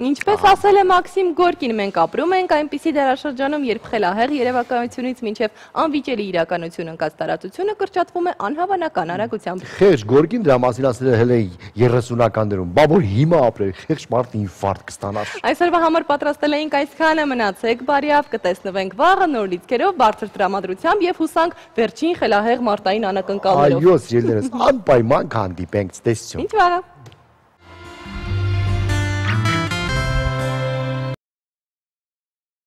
Ինչպես ասել է Մաքսիմ Գորկին, մենք ապրում ենք այնպիսի դարաշրջանում, երբ խելահեղ երևակայությունից մինչև անվիճելի իրականություն ընկած տարածությունը կրճատվում է անհավանական արագությամբ։ Խեղճ Գորկին դրա մասին ասել է հենց 30-ականներում, բա որ հիմա ապրել, խեղճ մարդը ինֆարկտ կստանար։ Այսօրվա համար պատրաստել էինք այսքանը, մնացեք բարյավ, կտեսնվենք վաղը նոր լիցքերով, բարձր տրամադրությամբ եւ հուսանք վերջին խելահեղ մարտային անակնկալներով։ Այո, սիրելիներս, անպայման կհանդիպենք, ցտեսություն։ Ինչ վաղը։